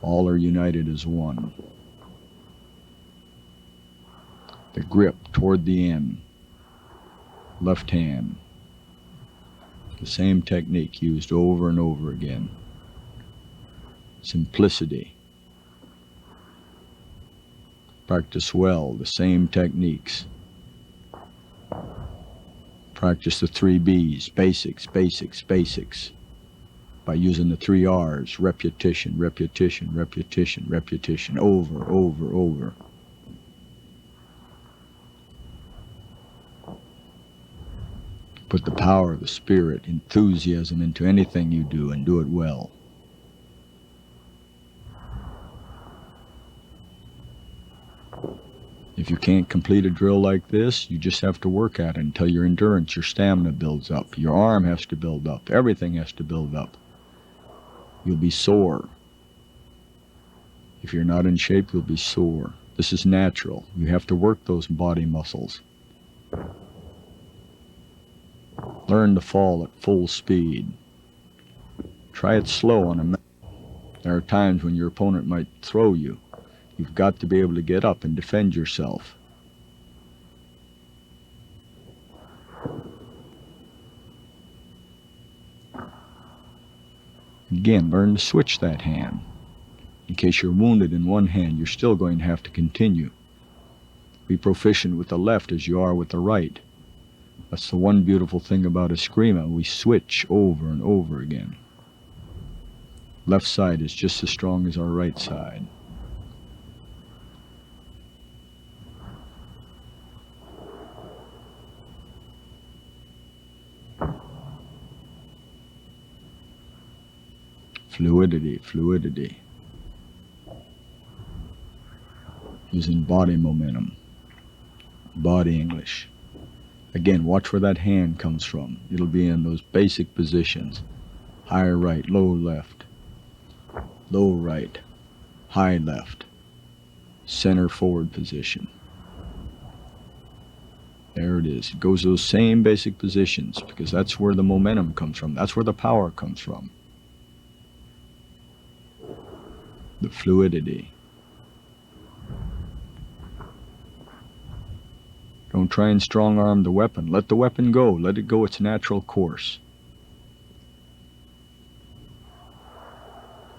Speaker 2: all are united as one. The grip toward the end. Left hand. The same technique used over and over again. Simplicity. Practice well, the same techniques. Practice the 3 B's, basics, basics, basics, by using the 3 R's, repetition, repetition, repetition, repetition, over, over, over. Put the power of the spirit, enthusiasm into anything you do and do it well. If you can't complete a drill like this, you just have to work at it until your endurance, your stamina builds up. Your arm has to build up. Everything has to build up. You'll be sore. If you're not in shape, you'll be sore. This is natural. You have to work those body muscles. Learn to fall at full speed. Try it slow on a mat. There are times when your opponent might throw you. You've got to be able to get up and defend yourself. Again, learn to switch that hand. In case you're wounded in one hand, you're still going to have to continue. Be proficient with the left as you are with the right. That's the one beautiful thing about Escrima. We switch over and over again. Left side is just as strong as our right side. Fluidity, fluidity. Using body momentum, body English. Again, watch where that hand comes from. It'll be in those basic positions. high right, low left, low right, high left, center forward position. There it is. It goes to those same basic positions because that's where the momentum comes from. That's where the power comes from. The fluidity. Don't try and strong arm the weapon. Let the weapon go. Let it go its natural course.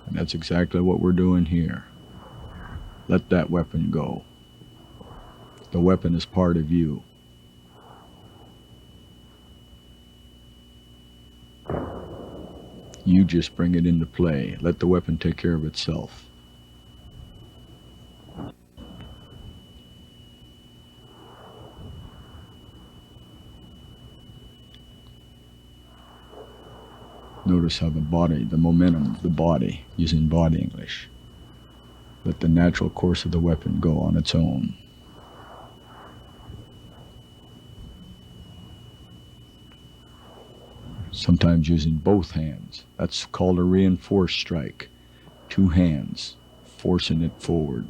Speaker 2: And that's exactly what we're doing here. Let that weapon go. The weapon is part of you. You just bring it into play. Let the weapon take care of itself. Notice how the body, the momentum of the body, using body English. Let the natural course of the weapon go on its own. Sometimes using both hands. That's called a reinforced strike. 2 hands, forcing it forward.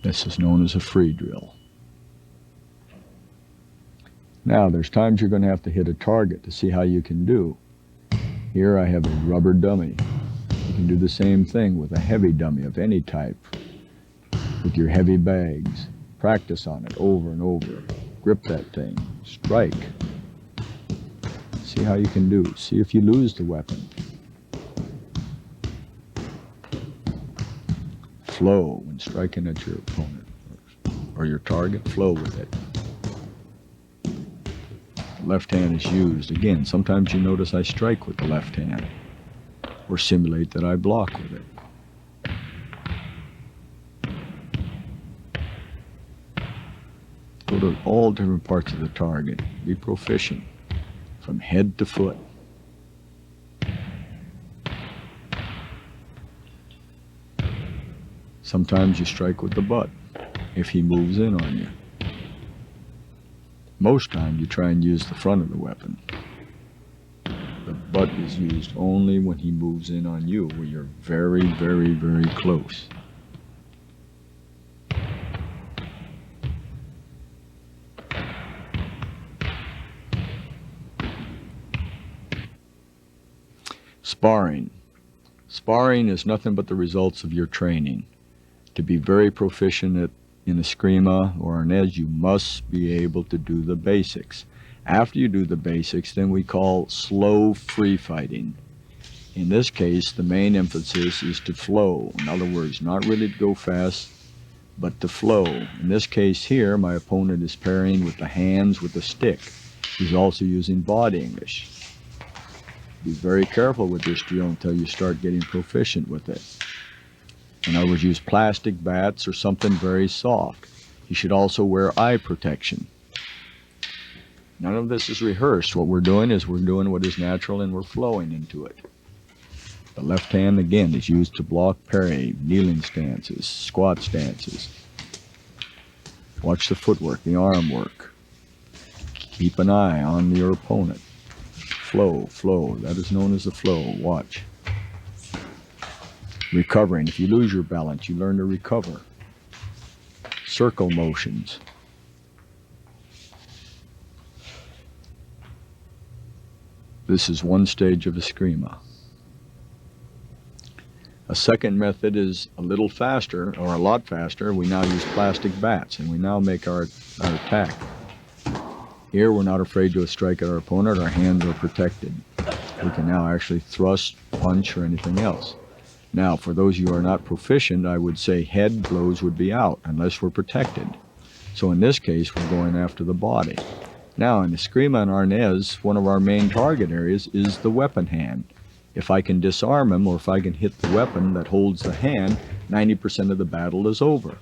Speaker 2: This is known as a free drill. Now, there's times you're going to have to hit a target to see how you can do. Here I have a rubber dummy. You can do the same thing with a heavy dummy of any type. With your heavy bags. Practice on it over and over. Grip that thing. Strike. See how you can do. See if you lose the weapon. Flow when striking at your opponent or your target. Flow with it. Left hand is used. Again, sometimes you notice I strike with the left hand or simulate that I block with it. Go to all different parts of the target. Be proficient from head to foot. Sometimes you strike with the butt if he moves in on you. Most times you try and use the front of the weapon. The butt is used only when he moves in on you, where you're very, very, very close. Sparring. Sparring is nothing but the results of your training. To be very proficient in Escrima or Arnis, you must be able to do the basics. After you do the basics, then we call slow free fighting. In this case, the main emphasis is to flow. In other words, not really to go fast, but to flow. In this case here, my opponent is parrying with the hands with the stick. He's also using body English. Be very careful with this drill until you start getting proficient with it. In other words, use plastic bats or something very soft. You should also wear eye protection. None of this is rehearsed. What we're doing is we're doing what is natural and we're flowing into it. The left hand, again, is used to block parry, kneeling stances, squat stances. Watch the footwork, the arm work. Keep an eye on your opponent. Flow, flow. That is known as the flow. Watch. Recovering. If you lose your balance, you learn to recover. Circle motions. This is one stage of Escrima. A second method is a little faster, or a lot faster. We now use plastic bats, and we now make our attack. Here, we're not afraid to strike at our opponent. Our hands are protected. We can now actually thrust, punch, or anything else. Now, for those of you who are not proficient, I would say head blows would be out unless we're protected. So in this case, we're going after the body. Now, in Escrima and Arnis, one of our main target areas is the weapon hand. If I can disarm him, or if I can hit the weapon that holds the hand, 90% of the battle is over.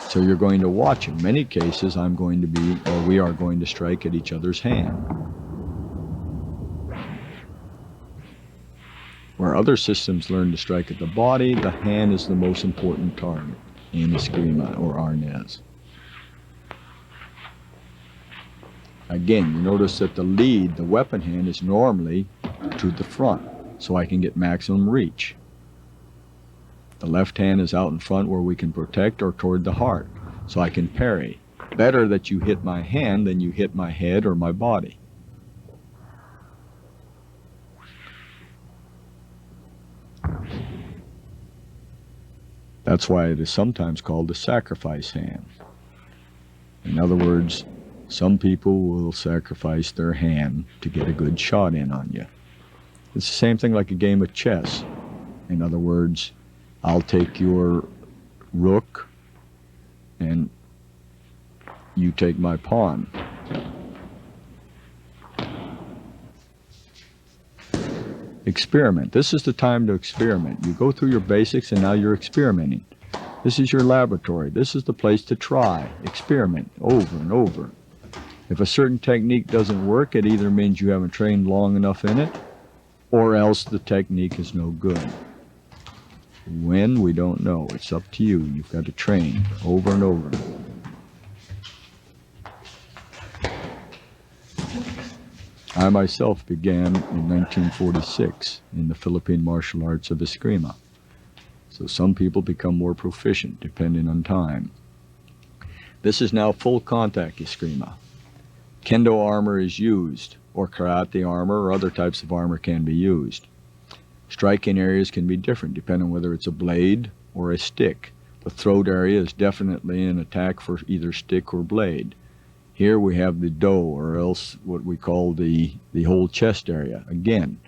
Speaker 2: So you're going to watch. In many cases, we are going to strike at each other's hand. Where other systems learn to strike at the body, the hand is the most important target in Escrima or Arnis. Again, you notice that the lead, the weapon hand, is normally to the front, so I can get maximum reach. The left hand is out in front where we can protect, or toward the heart, so I can parry. Better that you hit my hand than you hit my head or my body. That's why it is sometimes called the sacrifice hand. In other words, some people will sacrifice their hand to get a good shot in on you. It's the same thing like a game of chess. In other words, I'll take your rook and you take my pawn. Experiment. This is the time to experiment. You go through your basics and now you're experimenting. This is your laboratory. This is the place to try. Experiment over and over. If a certain technique doesn't work, it either means you haven't trained long enough in it, or else the technique is no good. When, we don't know. It's up to you. You've got to train over and over. I myself began in 1946 in the Filipino Martial Arts of Escrima. So some people become more proficient depending on time. This is now full contact Escrima. Kendo armor is used, or karate armor or other types of armor can be used. Striking areas can be different depending on whether it's a blade or a stick. The throat area is definitely an attack for either stick or blade. Here we have the do, or else what we call the whole chest area. Again,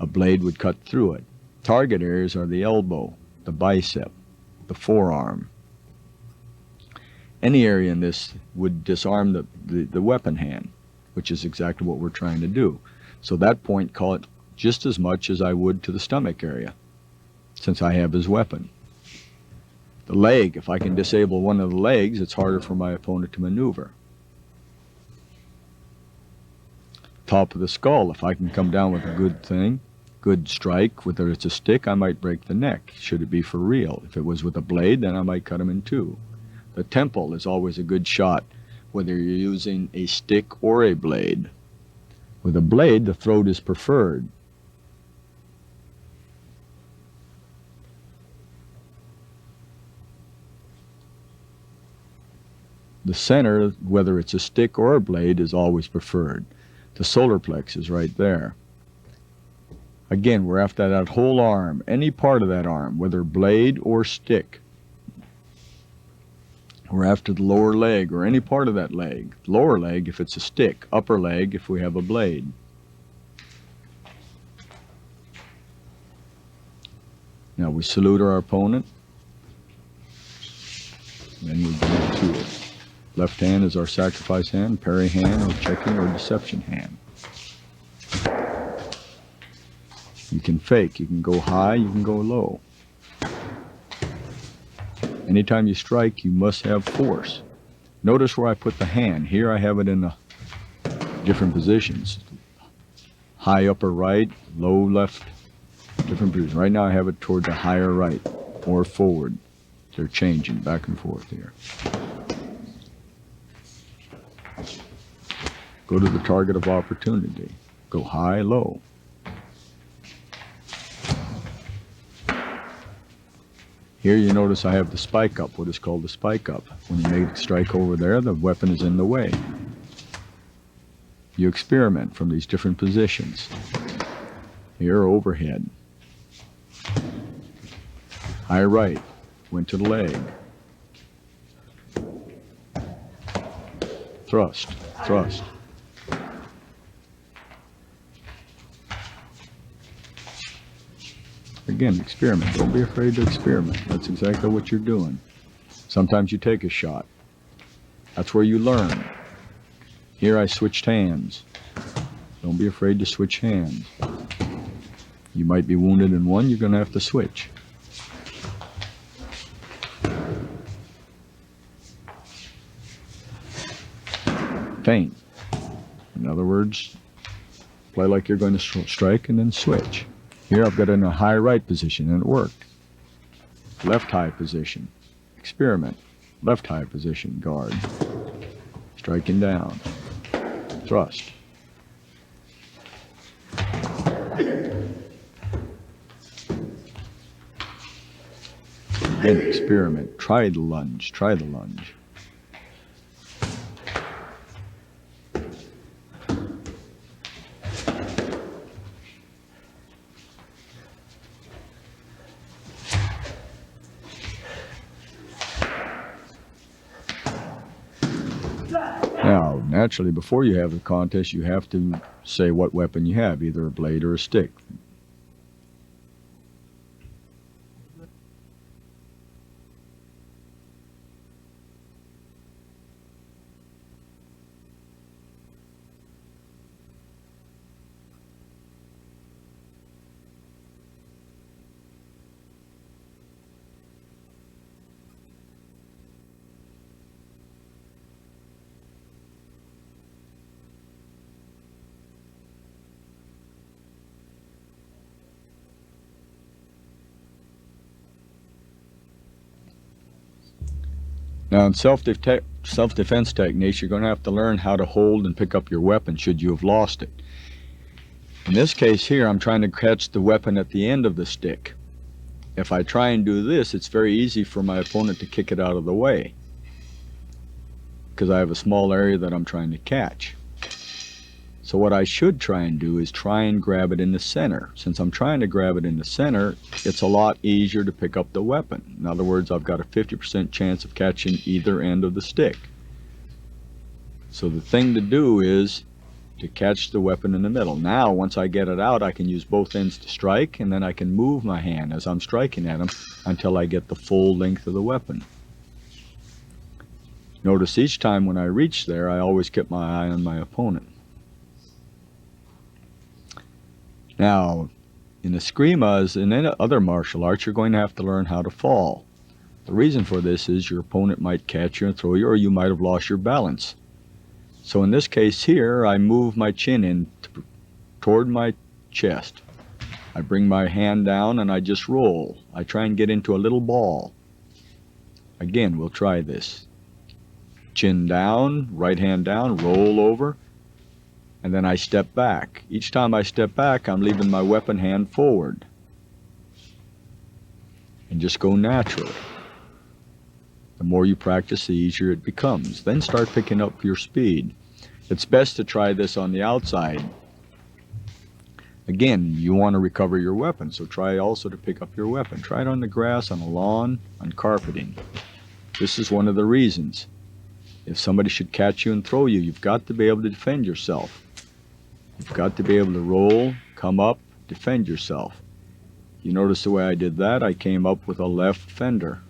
Speaker 2: a blade would cut through it. Target areas are the elbow, the bicep, the forearm. Any area in this would disarm the weapon hand, which is exactly what we're trying to do. So that point, call it just as much as I would to the stomach area, since I have his weapon. The leg, if I can disable one of the legs, it's harder for my opponent to maneuver. Top of the skull, if I can come down with a good thing, good strike, whether it's a stick, I might break the neck, should it be for real. If it was with a blade, then I might cut him in two. The temple is always a good shot, whether you're using a stick or a blade. With a blade, the throat is preferred. The center, whether it's a stick or a blade, is always preferred. The solar plex is right there. Again, we're after that whole arm, any part of that arm, whether blade or stick. We're after the lower leg or any part of that leg. Lower leg if it's a stick, upper leg if we have a blade. Now we salute our opponent, then we go to it. Left hand is our sacrifice hand, parry hand, or checking or deception hand. You can fake, you can go high, you can go low. Anytime you strike, you must have force. Notice where I put the hand. Here I have it in the different positions. High upper right, low left, different positions. Right now I have it toward the higher right or forward. They're changing back and forth here. Go to the target of opportunity. Go high, low. Here you notice I have the spike up, what is called the spike up. When you make a strike over there, the weapon is in the way. You experiment from these different positions. Here, overhead. High right, went to the leg. Thrust, thrust. Again, experiment. Don't be afraid to experiment. That's exactly what you're doing. Sometimes you take a shot. That's where you learn. Here I switched hands. Don't be afraid to switch hands. You might be wounded in one, you're going to have to switch. Feint. In other words, play like you're going to strike and then switch. Here I've got it in a high right position, and it worked. Left high position. Experiment. Left high position, guard. Striking down. Thrust. Then experiment. Try the lunge. Try the lunge. Now, naturally, before you have the contest, you have to say what weapon you have, either a blade or a stick. Now, in self-defense techniques, you're going to have to learn how to hold and pick up your weapon should you have lost it. In this case here, I'm trying to catch the weapon at the end of the stick. If I try and do this, it's very easy for my opponent to kick it out of the way, because I have a small area that I'm trying to catch. So what I should try and do is try and grab it in the center. Since I'm trying to grab it in the center, it's a lot easier to pick up the weapon. In other words, I've got a 50% chance of catching either end of the stick. So the thing to do is to catch the weapon in the middle. Now, once I get it out, I can use both ends to strike, and then I can move my hand as I'm striking at him until I get the full length of the weapon. Notice each time when I reach there, I always keep my eye on my opponent. Now, in Escrima, as in any other martial arts, you're going to have to learn how to fall. The reason for this is your opponent might catch you and throw you, or you might have lost your balance. So in this case here, I move my chin in toward my chest. I bring my hand down and I just roll. I try and get into a little ball. Again, we'll try this. Chin down, right hand down, roll over. And then I step back. Each time I step back, I'm leaving my weapon hand forward. And just go naturally. The more you practice, the easier it becomes. Then start picking up your speed. It's best to try this on the outside. Again, you want to recover your weapon, so try also to pick up your weapon. Try it on the grass, on the lawn, on carpeting. This is one of the reasons. If somebody should catch you and throw you, you've got to be able to defend yourself. You've got to be able to roll, come up, defend yourself. You notice the way I did that? I came up with a left fender.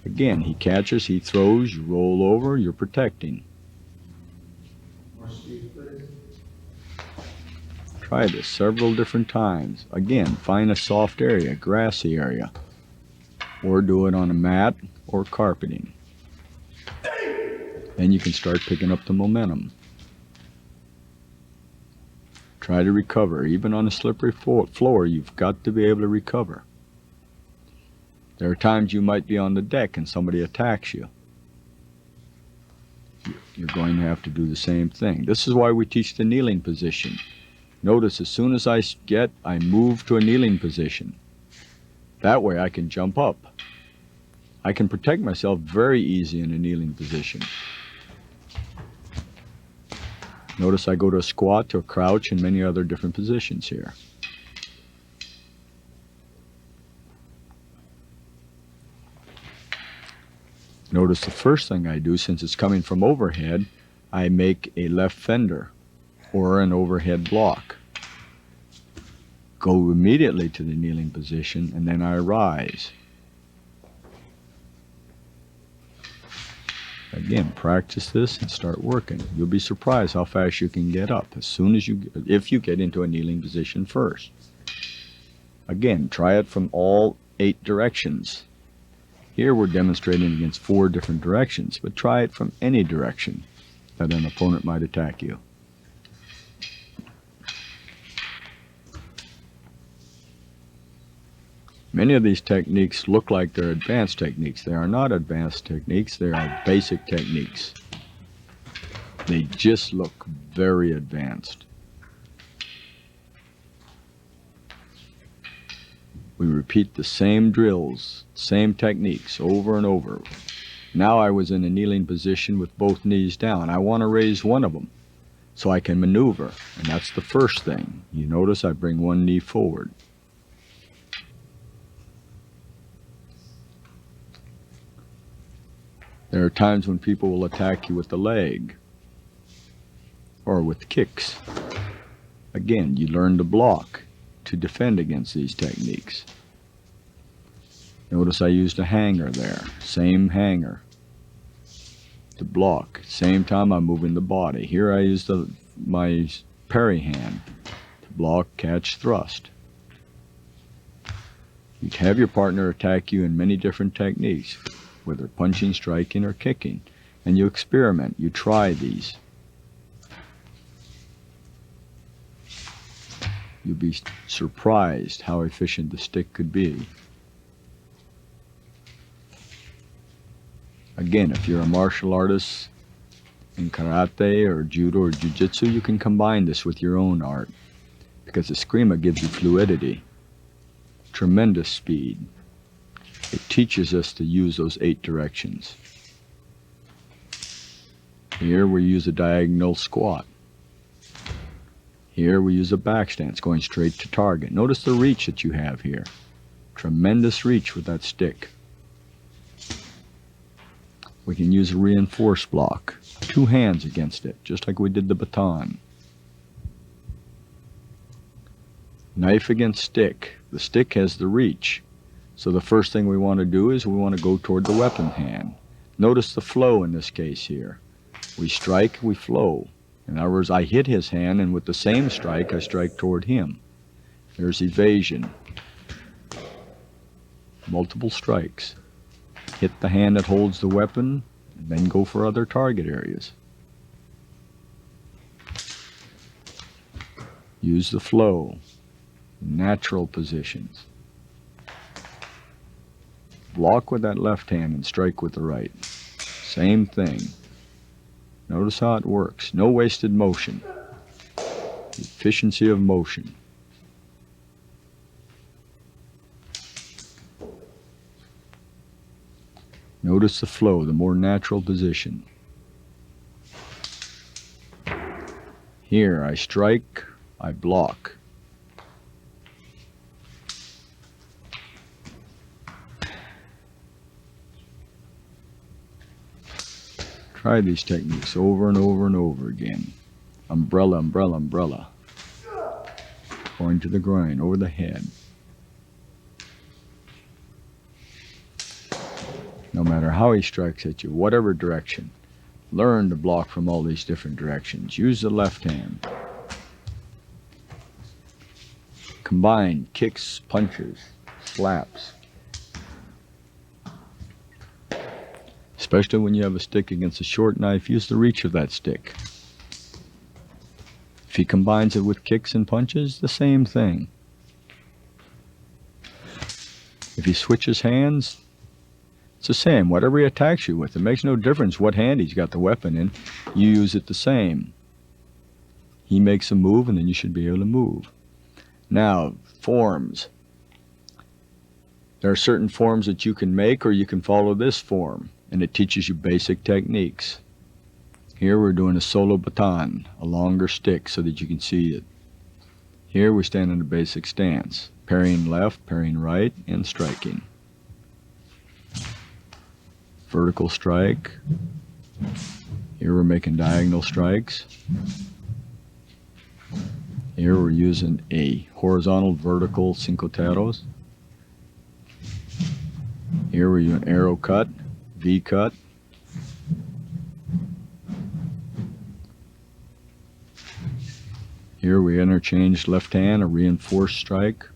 Speaker 2: Again, he catches, he throws, you roll over, you're protecting.
Speaker 3: More speed, please.
Speaker 2: Try this several different times. Again, find a soft area, grassy area, or do it on a mat or carpeting. Then you can start picking up the momentum. Try to recover. Even on a slippery floor, you've got to be able to recover. There are times you might be on the deck and somebody attacks you. You're going to have to do the same thing. This is why we teach the kneeling position. Notice as soon as I move to a kneeling position. That way I can jump up. I can protect myself very easy in a kneeling position. Notice I go to a squat, to a crouch, and many other different positions here. Notice the first thing I do, since it's coming from overhead, I make a left fender or an overhead block. Go immediately to the kneeling position, and then I rise. Again, practice this and start working. You'll be surprised how fast you can get up if you get into a kneeling position first. Again, try it from all 8 directions. Here we're demonstrating against 4 different directions, but try it from any direction that an opponent might attack you. Many of these techniques look like they're advanced techniques. They are not advanced techniques, they are basic techniques. They just look very advanced. We repeat the same drills, same techniques over and over. Now I was in a kneeling position with both knees down. I want to raise one of them so I can maneuver, and that's the first thing. You notice I bring one knee forward. There are times when people will attack you with the leg or with kicks. Again, you learn to block to defend against these techniques. Notice I used a hanger there, same hanger to block. Same time I'm moving the body. Here I use my parry hand to block, catch, thrust. You have your partner attack you in many different techniques, whether punching, striking, or kicking, and you experiment, you try these. You'll be surprised how efficient the stick could be. Again, if you're a martial artist in karate or judo or jiu-jitsu, you can combine this with your own art, because Escrima gives you fluidity, tremendous speed. It teaches us to use those 8 directions. Here we use a diagonal squat. Here we use a back stance going straight to target. Notice the reach that you have here. Tremendous reach with that stick. We can use a reinforced block. 2 hands against it, just like we did the baton. Knife against stick. The stick has the reach. So the first thing we want to do is we want to go toward the weapon hand. Notice the flow in this case here. We strike, we flow. In other words, I hit his hand, and with the same strike, I strike toward him. There's evasion. Multiple strikes. Hit the hand that holds the weapon, and then go for other target areas. Use the flow. Natural positions. Block with that left hand and strike with the right. Same thing. Notice how it works. No wasted motion. Efficiency of motion. Notice the flow, the more natural position. Here I strike, I block. Try these techniques over and over and over again. Umbrella, umbrella, umbrella. Going to the groin, over the head. No matter how he strikes at you, whatever direction, learn to block from all these different directions. Use the left hand. Combine kicks, punches, slaps. Especially when you have a stick against a short knife, use the reach of that stick. If he combines it with kicks and punches, the same thing. If he switches hands, it's the same. Whatever he attacks you with, it makes no difference what hand he's got the weapon in. You use it the same. He makes a move, and then you should be able to move. Now, forms. There are certain forms that you can make, or you can follow this form, and it teaches you basic techniques. Here we're doing a solo baton, a longer stick so that you can see it. Here we stand in a basic stance, parrying left, parrying right, and striking. Vertical strike. Here we're making diagonal strikes. Here we're using a horizontal, vertical cincoteros. Here we're using arrow cut, V cut. Here we interchange left hand, a reinforced strike.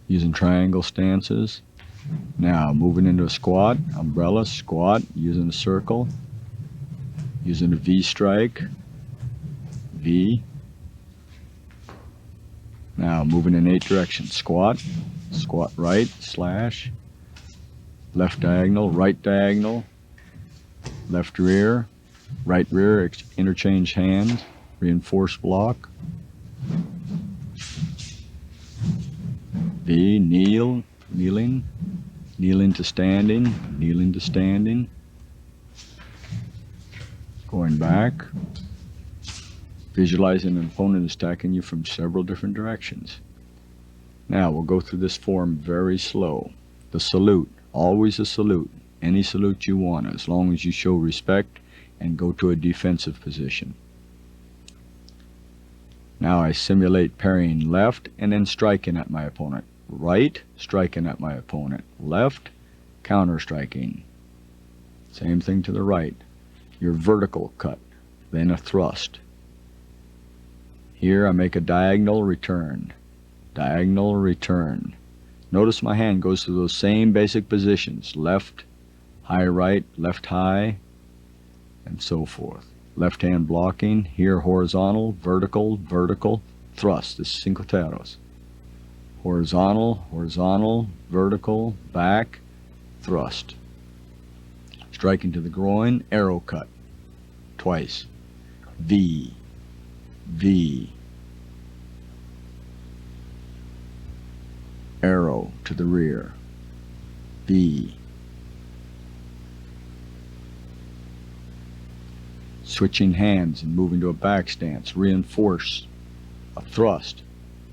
Speaker 2: Using triangle stances. Now moving into a squat, umbrella, squat, using a circle. Using a V strike, V. Now moving in 8 directions. Squat, squat right, slash, left diagonal, right diagonal, left rear, right rear, interchange hands, reinforce block. V, kneel, kneeling, kneeling to standing, kneeling to standing. Going back. Visualizing an opponent attacking you from several different directions. Now we'll go through this form very slow. The salute, always a salute. Any salute you want, as long as you show respect and go to a defensive position. Now I simulate parrying left and then striking at my opponent. Right, striking at my opponent. Left, counter striking. Same thing to the right. Your vertical cut, then a thrust. Here I make a diagonal return. Diagonal return. Notice my hand goes to those same basic positions. Left, high right, left high, and so forth. Left hand blocking. Here horizontal, vertical, vertical, thrust. This is cinco terros. Horizontal, horizontal, vertical, back, thrust. Striking to the groin, arrow cut. Twice. V. V. Arrow to the rear. V. Switching hands and moving to a back stance. Reinforce. A thrust.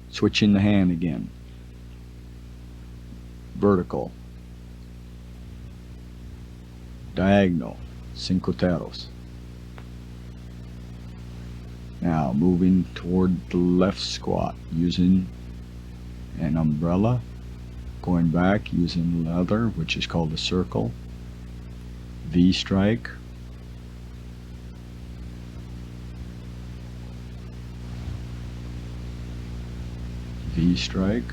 Speaker 2: Switching the hand again. Vertical. Diagonal. Cinco terros. Now moving toward the left squat using an umbrella, going back using leather, which is called a circle, V strike, V strike,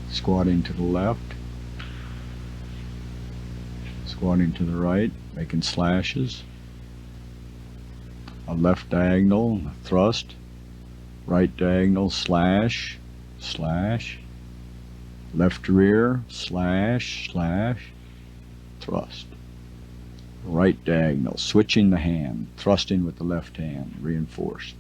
Speaker 2: squatting to the left, squatting to the right, making slashes, a left diagonal, thrust, right diagonal, slash, slash, left rear, slash, slash, thrust, right diagonal, switching the hand, thrusting with the left hand, reinforced.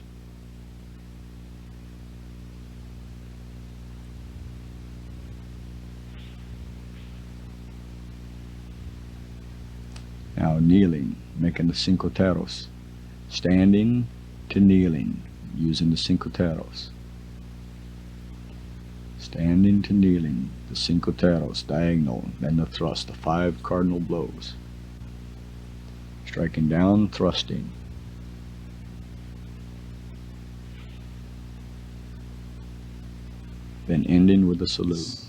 Speaker 2: Now kneeling, making the cinco terros. Standing to kneeling, using the cinco terros. Standing to kneeling, the cinco terros, diagonal, then the thrust, the 5 cardinal blows. Striking down, thrusting. Then ending with a salute.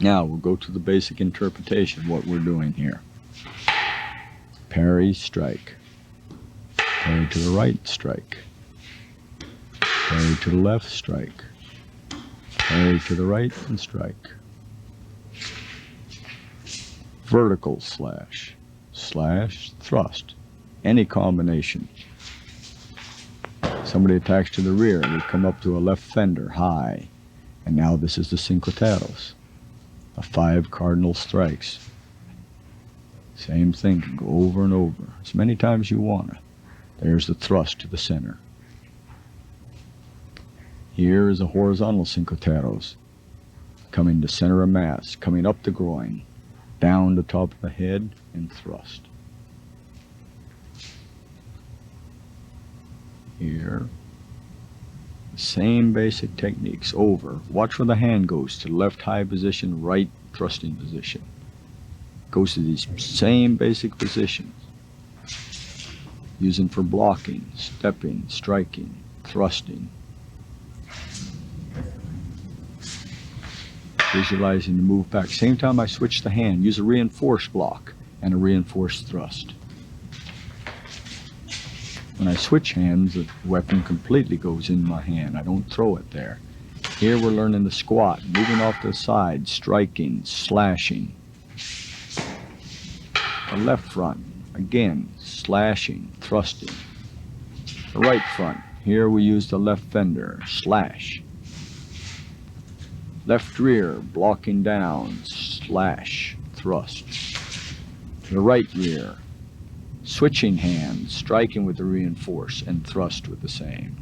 Speaker 2: Now we'll go to the basic interpretation of what we're doing here. Parry, strike. Parry to the right, strike. Parry to the left, strike. Parry to the right and strike. Vertical slash. Slash, thrust. Any combination. Somebody attacks to the rear, we come up to a left fender, high. And now this is the cinco terros. The 5 cardinal strikes. Same thing, can go over and over, as many times as you want. There's the thrust to the center. Here is a horizontal cinco terros, coming to center of mass, coming up the groin, down the top of the head, and thrust. Here, same basic techniques, over. Watch where the hand goes, to left high position, right thrusting position. Goes to these same basic positions. Using for blocking, stepping, striking, thrusting. Visualizing the move back. Same time I switch the hand, use a reinforced block and a reinforced thrust. When I switch hands, the weapon completely goes in my hand. I don't throw it there. Here we're learning the squat, moving off to the side, striking, slashing. The left front, Again, slashing, thrusting. The right front. Here we use the left fender, slash. Left rear, blocking down, slash, thrust. The right rear, switching hands, striking with the reinforce and thrust with the same.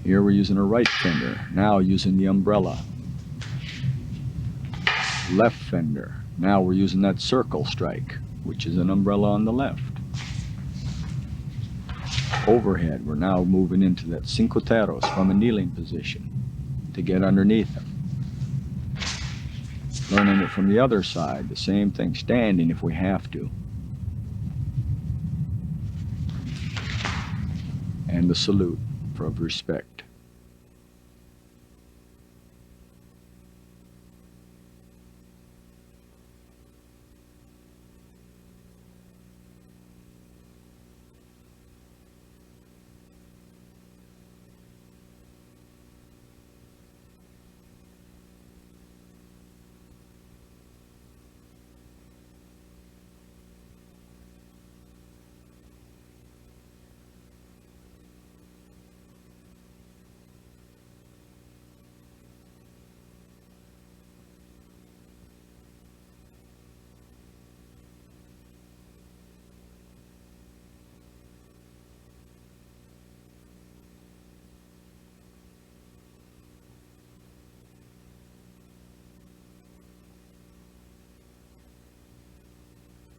Speaker 2: Here we're using a right fender, now using the umbrella. Left fender, now we're using that circle strike, which is an umbrella on the left. Overhead, we're now moving into that cinco terros from a kneeling position to get underneath them. Learning it from the other side, the same thing, standing if we have to. And the salute of respect.